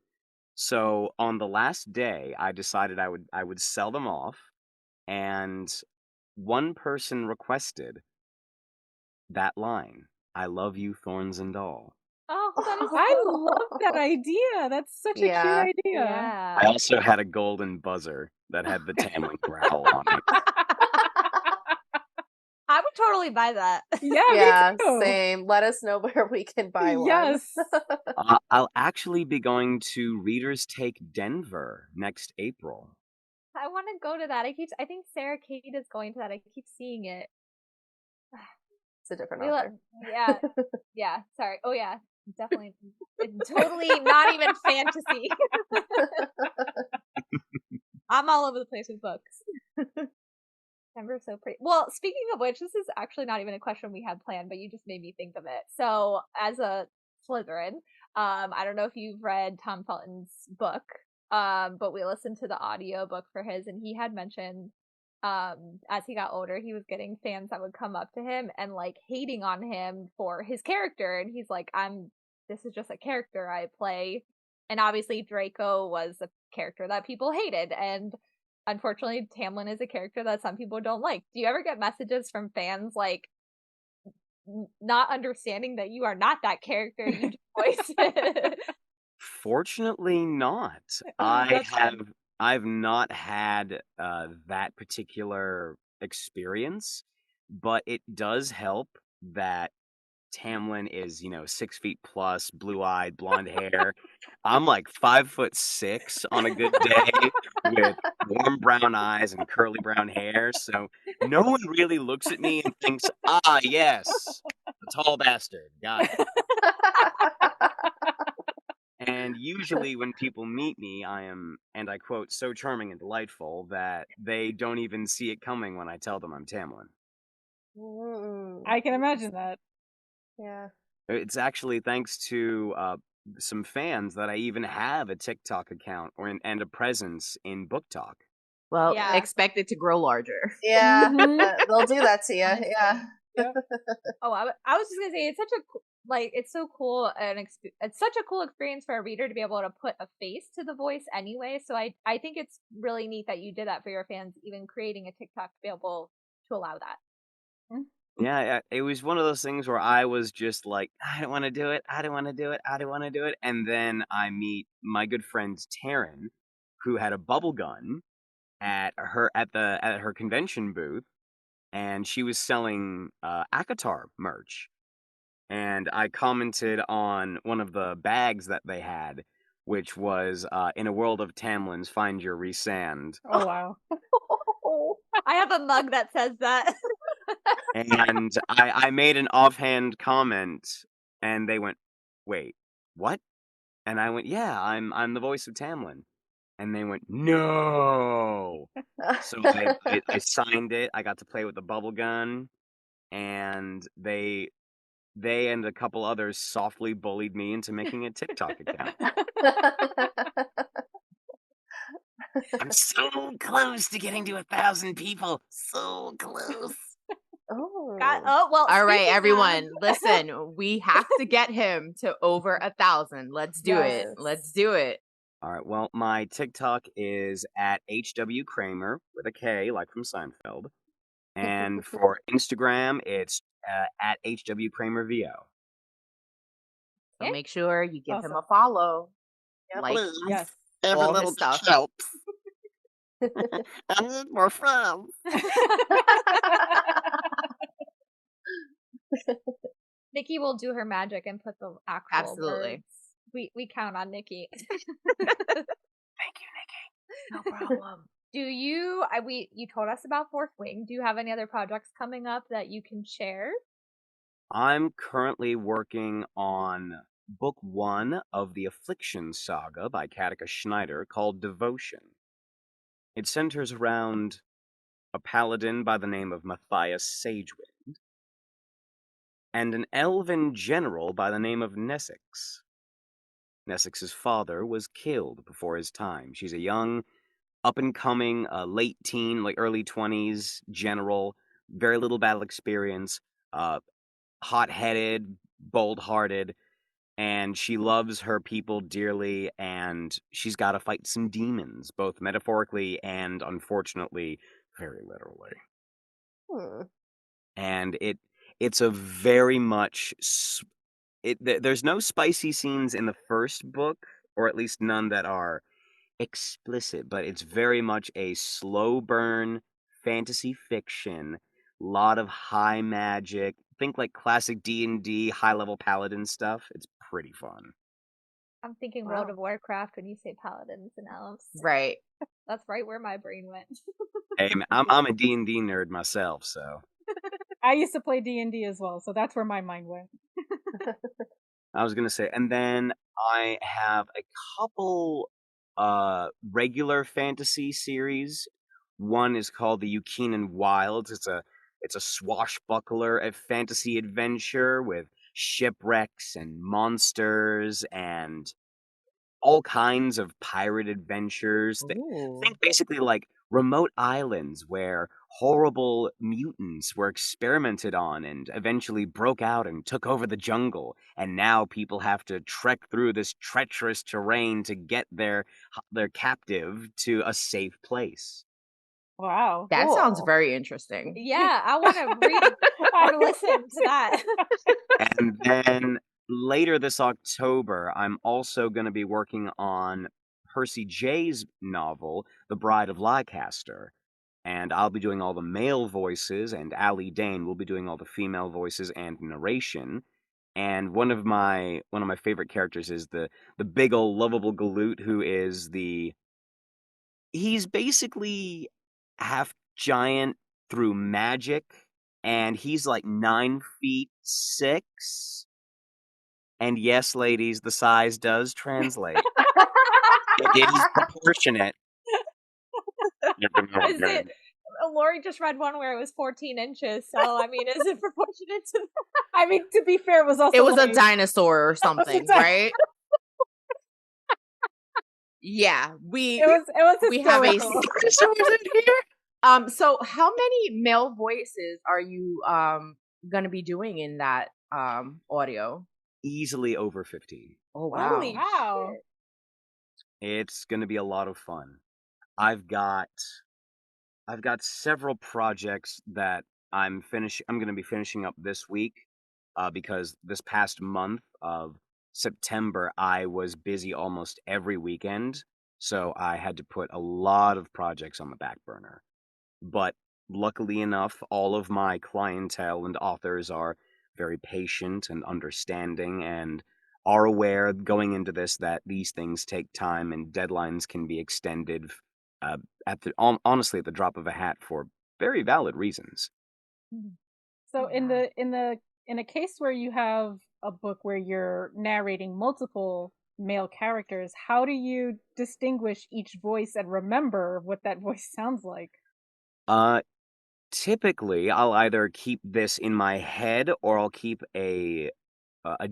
Speaker 1: So on the last day, I decided I would sell them off, and one person requested that line, "I love you, thorns and all."
Speaker 5: Oh, that is
Speaker 4: I
Speaker 5: so
Speaker 4: love that idea. That's such a
Speaker 3: Yeah.
Speaker 4: cute idea.
Speaker 5: Yeah.
Speaker 1: I also had a golden buzzer that had the Tamlin growl on it.
Speaker 5: I would totally buy that.
Speaker 4: Yeah,
Speaker 3: Yeah,
Speaker 4: me too.
Speaker 3: same. Let us know where we can buy one.
Speaker 4: Yes.
Speaker 1: I'll actually be going to Readers Take Denver next April.
Speaker 5: I want to go to that. I think Sarah Kate is going to that. I keep seeing it.
Speaker 3: It's a different
Speaker 5: We
Speaker 3: author.
Speaker 5: yeah. Yeah. Sorry. Oh yeah. Definitely. It's totally not even fantasy. I'm all over the place with books. Denver's so pretty. Well, speaking of which, this is actually not even a question we had planned, but you just made me think of it. So, as a Slytherin, I don't know if you've read Tom Felton's book, but we listened to the audio book for his, and he had mentioned, as he got older, he was getting fans that would come up to him and like hating on him for his character, and he's like, this is just a character I play. And obviously Draco was a character that people hated, and unfortunately Tamlin is a character that some people don't like. Do you ever get messages from fans like not understanding that you are not that character, you just voice it?
Speaker 1: Fortunately not. I've not had that particular experience, but it does help that Tamlin is, 6 feet plus, blue-eyed, blonde hair. I'm like 5'6" on a good day with warm brown eyes and curly brown hair. So no one really looks at me and thinks, "Ah, yes, a tall bastard." Got it. And usually when people meet me, I am, and I quote, so charming and delightful that they don't even see it coming when I tell them I'm Tamlin.
Speaker 4: I can imagine that.
Speaker 3: Yeah.
Speaker 1: It's actually thanks to some fans that I even have a TikTok account and a presence in Book Talk.
Speaker 2: Well,
Speaker 5: Yeah.
Speaker 2: expect it to grow larger.
Speaker 3: Yeah.
Speaker 4: Mhm.
Speaker 3: They'll do that to you.
Speaker 5: Honestly.
Speaker 3: Yeah.
Speaker 4: Yep.
Speaker 5: Oh, I was just gonna say it's such a like it's so cool and it's such a cool experience for a reader to be able to put a face to the voice anyway. So I think it's really neat that you did that for your fans, even creating a TikTok to be able to allow that.
Speaker 1: Yeah, it was one of those things where I was just like, I don't want to do it. I don't want to do it. I don't want to do it. And then I meet my good friend Taryn, who had a bubble gun at her convention booth, and she was selling ACOTAR merch. And I commented on one of the bags that they had, which was in a world of Tamlin's, find your resand.
Speaker 4: Oh wow.
Speaker 5: I have a mug that says that.
Speaker 1: And I made an offhand comment, and they went, "Wait, what?" And I went, "Yeah, I'm the voice of Tamlin." And they went, "No!" So I signed it. I got to play with the bubble gun, and they and a couple others softly bullied me into making a TikTok account. I'm so close to getting to 1,000 people. So close.
Speaker 3: Oh.
Speaker 5: Well.
Speaker 2: All right,
Speaker 5: speaking
Speaker 2: everyone,
Speaker 5: of-
Speaker 2: listen, we have to get him to over 1,000. Let's do it.
Speaker 3: Yes.
Speaker 2: Let's do it.
Speaker 1: All right. Well, my TikTok is at HW Kramer with a K, like from Seinfeld. And for Instagram, it's at HW Kramer VO.
Speaker 2: So
Speaker 5: Okay.
Speaker 2: make sure you give him
Speaker 4: Awesome.
Speaker 2: a follow.
Speaker 3: Yep.
Speaker 2: Like
Speaker 4: Yes.
Speaker 2: all his stuff.
Speaker 1: I need more friends.
Speaker 5: Nikki will do her magic and put the actual
Speaker 2: Absolutely.
Speaker 5: words. We count on Nikki.
Speaker 1: Thank you, Nikki.
Speaker 2: No problem.
Speaker 5: Do you? You told us about Fourth Wing. Do you have any other projects coming up that you can share?
Speaker 1: I'm currently working on book 1 of the Affliction saga by Katika Schneider called Devotion. It centers around a paladin by the name of Matthias Sagewind and an elven general by the name of Nesix. Nessix's father was killed before his time. She's a young, up-and-coming, late teen, like early 20s general, very little battle experience, hot-headed, bold-hearted, and she loves her people dearly, and she's got to fight some demons, both metaphorically and, unfortunately, very literally. And it's a very much there's no spicy scenes in the first book, or at least none that are explicit, but it's very much a slow burn fantasy fiction, lot of high magic. Think like classic D&D high level paladin stuff. It's pretty fun.
Speaker 5: I'm thinking
Speaker 3: Wow.
Speaker 5: World of Warcraft when you say paladins and elves.
Speaker 2: Right.
Speaker 5: That's right where my brain went.
Speaker 1: Hey, man, I'm a D&D nerd myself, so
Speaker 4: I used to play D&D as well, so that's where my mind went.
Speaker 1: I was gonna say, and then I have a couple regular fantasy series. One is called the Yukinan Wilds. It's a swashbuckler a fantasy adventure with shipwrecks and monsters and all kinds of pirate adventures.
Speaker 2: Ooh.
Speaker 1: Think basically like remote islands where horrible mutants were experimented on and eventually broke out and took over the jungle. And now people have to trek through this treacherous terrain to get their captive to a safe place.
Speaker 4: Wow.
Speaker 2: That sounds
Speaker 3: Cool.
Speaker 2: very interesting.
Speaker 5: Yeah, I want to read or listen to that.
Speaker 1: And then later this October, I'm also going to be working on Percy J's novel, The Bride of Leicester. And I'll be doing all the male voices, and Ali Dane will be doing all the female voices and narration. And one of my favorite characters is the big old lovable galoot who is he's basically half giant through magic, and he's like 9'6", And yes, ladies, the size does translate. It is proportionate.
Speaker 5: Is it? Lori just read one where it was 14 inches. So I mean, is it proportionate to?
Speaker 4: I mean, to be fair, it was also
Speaker 2: It was
Speaker 4: like,
Speaker 2: a dinosaur or something, right? Yeah, we
Speaker 4: it was
Speaker 2: have a
Speaker 4: historical.
Speaker 2: so how many male voices are you gonna be doing in that audio?
Speaker 1: Easily over 15.
Speaker 2: Oh wow.
Speaker 5: Holy
Speaker 4: Wow.
Speaker 5: shit.
Speaker 1: It's going to be a lot of fun. I've got several projects that I'm going to be finishing up this week because this past month of September I was busy almost every weekend, so I had to put a lot of projects on the back burner. But luckily enough, all of my clientele and authors are very patient and understanding and are aware going into this that these things take time and deadlines can be extended uh, honestly at the drop of a hat for very valid reasons.
Speaker 4: So
Speaker 5: Yeah.
Speaker 4: in a case where you have a book where you're narrating multiple male characters, how do you distinguish each voice and remember what that voice sounds like?
Speaker 1: Uh, Typically, I'll either keep this in my head or I'll keep a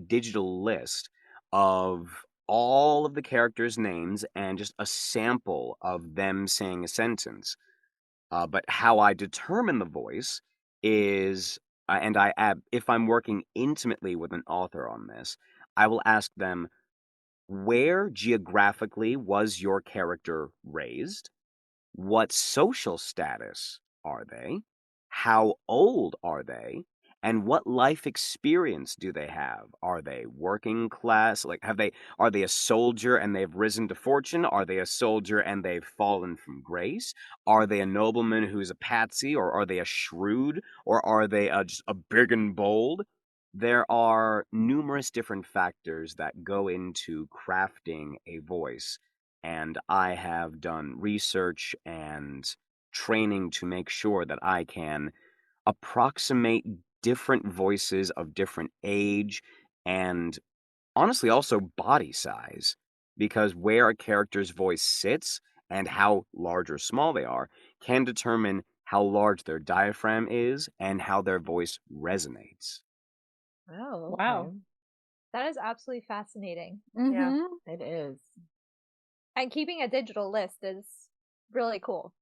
Speaker 1: digital list of all of the characters' names and just a sample of them saying a sentence. But how I determine the voice is, and if I'm working intimately with an author on this, I will ask them, where geographically was your character raised? What social status are they? How old are they? And what life experience do they have? Are they working class? Like, are they a soldier and they've risen to fortune? Are they a soldier and they've fallen from grace? Are they a nobleman who's a patsy? Or are they a shrewd? Or are they just a big and bold? There are numerous different factors that go into crafting a voice, and I have done research and training to make sure that I can approximate different voices of different age and honestly also body size, because where a character's voice sits and how large or small they are can determine how large their diaphragm is and how their voice resonates.
Speaker 2: Oh,
Speaker 4: Wow.
Speaker 2: okay.
Speaker 5: That is absolutely fascinating.
Speaker 2: Yeah,
Speaker 4: Mhm.
Speaker 2: it is.
Speaker 5: And keeping a digital list is really cool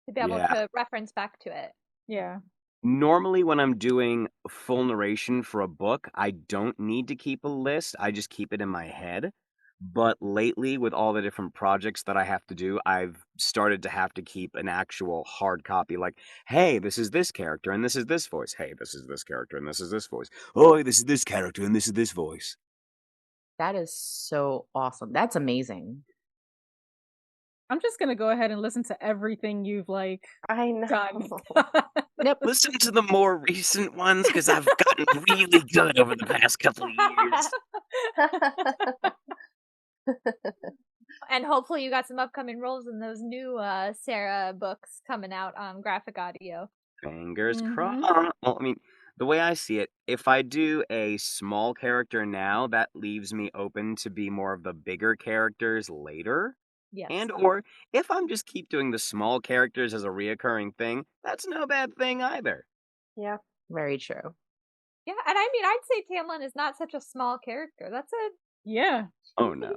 Speaker 5: to be able
Speaker 1: Yeah.
Speaker 5: to reference back to it.
Speaker 4: Yeah.
Speaker 1: Normally, when I'm doing full narration for a book, I don't need to keep a list. I just keep it in my head. But lately, with all the different projects that I have to do, I've started to have to keep an actual hard copy. Like, hey, this is this character and this is this voice. Hey, this is this character and this is this voice. Oh, this is this character and this is this voice.
Speaker 2: That is so awesome. That's amazing.
Speaker 4: I'm just gonna go ahead and listen to everything you've like
Speaker 3: I
Speaker 4: done.
Speaker 3: know.
Speaker 2: Yep.
Speaker 1: Listen to the more recent ones because I've gotten really good over the past couple of years.
Speaker 5: And hopefully you got some upcoming roles in those new Sarah books coming out on graphic audio.
Speaker 1: Fingers
Speaker 4: Mhm.
Speaker 1: crossed. Well, I mean, the way I see it, if I do a small character now, that leaves me open to be more of the bigger characters later.
Speaker 5: Yes.
Speaker 1: And or if I'm just keep doing the small characters as a reoccurring thing, that's no bad thing either.
Speaker 3: Yeah.
Speaker 2: Very true.
Speaker 5: Yeah, and I mean, I'd say Tamlin is not such a small character.
Speaker 4: Yeah.
Speaker 1: Oh no.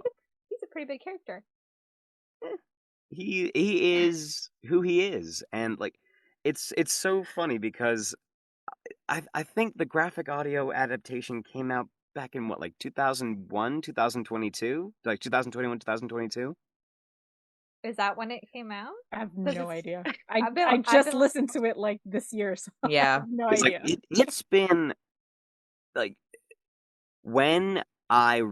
Speaker 5: He's a pretty big character.
Speaker 1: He is who he is, and like it's so funny because I think the graphic audio adaptation came out back in what, like 2001, 2022? Like 2021, 2022?
Speaker 5: Is that when it came out?
Speaker 4: I have
Speaker 5: 'Cause
Speaker 4: no
Speaker 5: it's-
Speaker 4: idea.
Speaker 5: I've been-
Speaker 4: I
Speaker 5: I've
Speaker 4: just
Speaker 5: been-
Speaker 4: listened to it like this year, so I
Speaker 2: Yeah.
Speaker 4: have no
Speaker 1: It's like
Speaker 4: idea.
Speaker 1: it's been like when I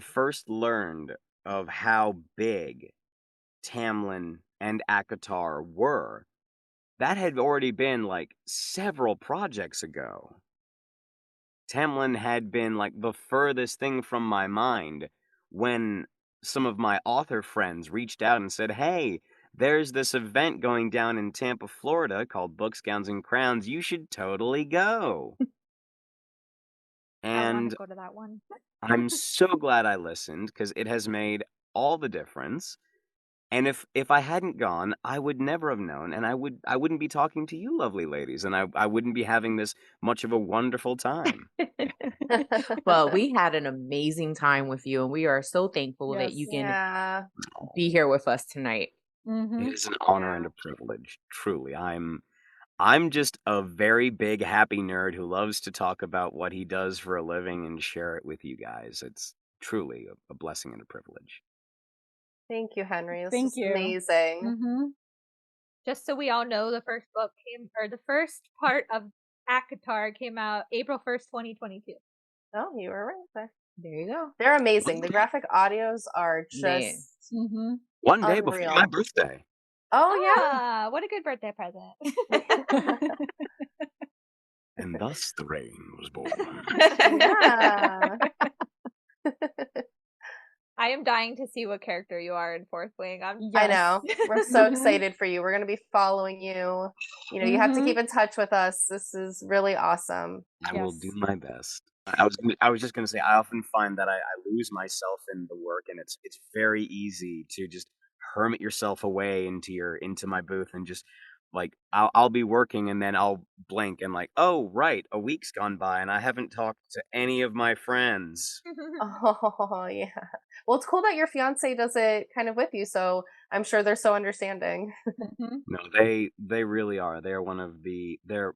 Speaker 1: first learned of how big Tamlin and ACOTAR were, that had already been like several projects ago. Tamlin had been like the furthest thing from my mind when some of my author friends reached out and said, "Hey, there's this event going down in Tampa, Florida called Books, Gowns, and Crowns. You should totally go."
Speaker 5: I want
Speaker 1: And
Speaker 5: to go to that one.
Speaker 1: I'm so glad I listened because it has made all the difference. And if I hadn't gone, I would never have known, and I wouldn't be talking to you lovely ladies, and I wouldn't be having this much of a wonderful time.
Speaker 2: Well, we had an amazing time with you, and we are so thankful that you can
Speaker 3: Yeah.
Speaker 2: be here with us tonight.
Speaker 1: It is an honor and a privilege, truly. I'm just a very big happy nerd who loves to talk about what he does for a living and share it with you guys. It's truly a blessing and a privilege.
Speaker 3: Thank you, Henry. This
Speaker 4: Thank
Speaker 3: is
Speaker 4: you.
Speaker 3: amazing.
Speaker 5: Just so we all know, the first first part of ACOTAR came out April 1st, 2022.
Speaker 3: Oh, you were right there.
Speaker 2: There you go.
Speaker 3: They're amazing. The graphic audios are
Speaker 2: Man.
Speaker 3: just
Speaker 1: One day before
Speaker 3: unreal.
Speaker 1: my birthday.
Speaker 3: Oh
Speaker 5: What a good birthday present.
Speaker 1: And thus the rain was born.
Speaker 3: yeah.
Speaker 5: I am dying to see what character you are in Fourth Wing.
Speaker 3: I know. We're so excited for you. We're going to be following you. You know, you have to keep in touch with us. This is really awesome.
Speaker 1: I will do my best. I was just gonna say, I often find that I lose myself in the work, and it's very easy to just hermit yourself away into my booth and just like I'll be working and then I'll blink and like, oh right, a week's gone by and I haven't talked to any of my friends.
Speaker 3: Oh yeah. Well, it's cool that your fiance does it kind of with you, so I'm sure they're so understanding.
Speaker 1: No, they really are. They are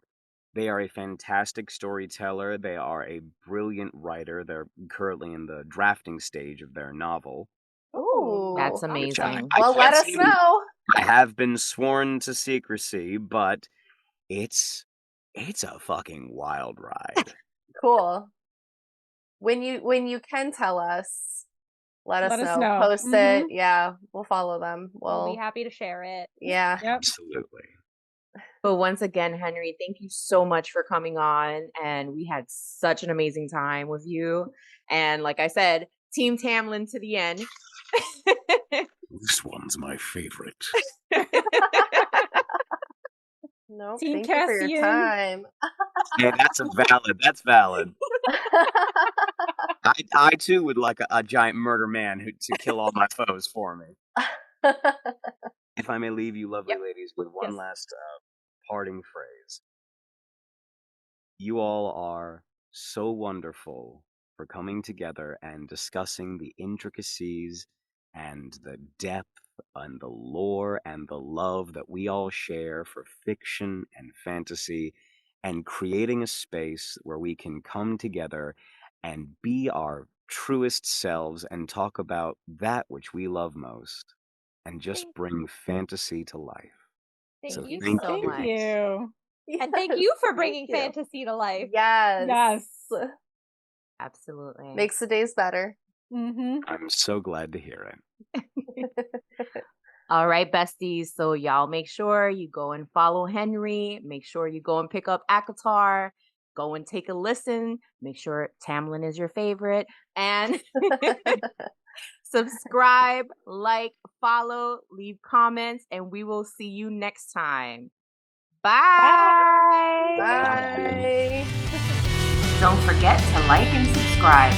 Speaker 1: they are a fantastic storyteller. They are a brilliant writer. They're currently in the drafting stage of their novel.
Speaker 3: Ooh,
Speaker 2: That's
Speaker 1: Which
Speaker 2: amazing.
Speaker 3: well, let us know.
Speaker 1: I have been sworn to secrecy, but it's a fucking wild ride.
Speaker 3: Cool. When you can tell us, let us know. Post it. Yeah, we'll follow them.
Speaker 5: We'll be happy to share it.
Speaker 3: Yeah.
Speaker 1: Absolutely.
Speaker 2: But once again, Henry, thank you so much for coming on. And we had such an amazing time with you. And like I said, Team Tamlin to the end.
Speaker 1: This one's my favorite.
Speaker 3: No,
Speaker 4: Team
Speaker 3: thank you for your time.
Speaker 1: Yeah, that's valid. I too would like a giant murder man to kill all my foes for me. If I may leave you lovely ladies with one last parting phrase. You all are so wonderful for coming together and discussing the intricacies and the depth and the lore and the love that we all share for fiction and fantasy, and creating a space where we can come together and be our truest selves and talk about that which we love most and just bring fantasy to life.
Speaker 5: Thank you
Speaker 2: so much.
Speaker 4: Thank you.
Speaker 5: And thank you for bringing fantasy to life.
Speaker 3: Yes.
Speaker 2: Absolutely.
Speaker 3: Makes the days better.
Speaker 1: I'm so glad to hear it.
Speaker 2: All right, besties. So y'all make sure you go and follow Henry. Make sure you go and pick up ACOTAR. Go and take a listen. Make sure Tamlin is your favorite. And subscribe, like, follow, leave comments, and we will see you next time. Bye.
Speaker 3: Bye.
Speaker 2: Don't forget to like and subscribe.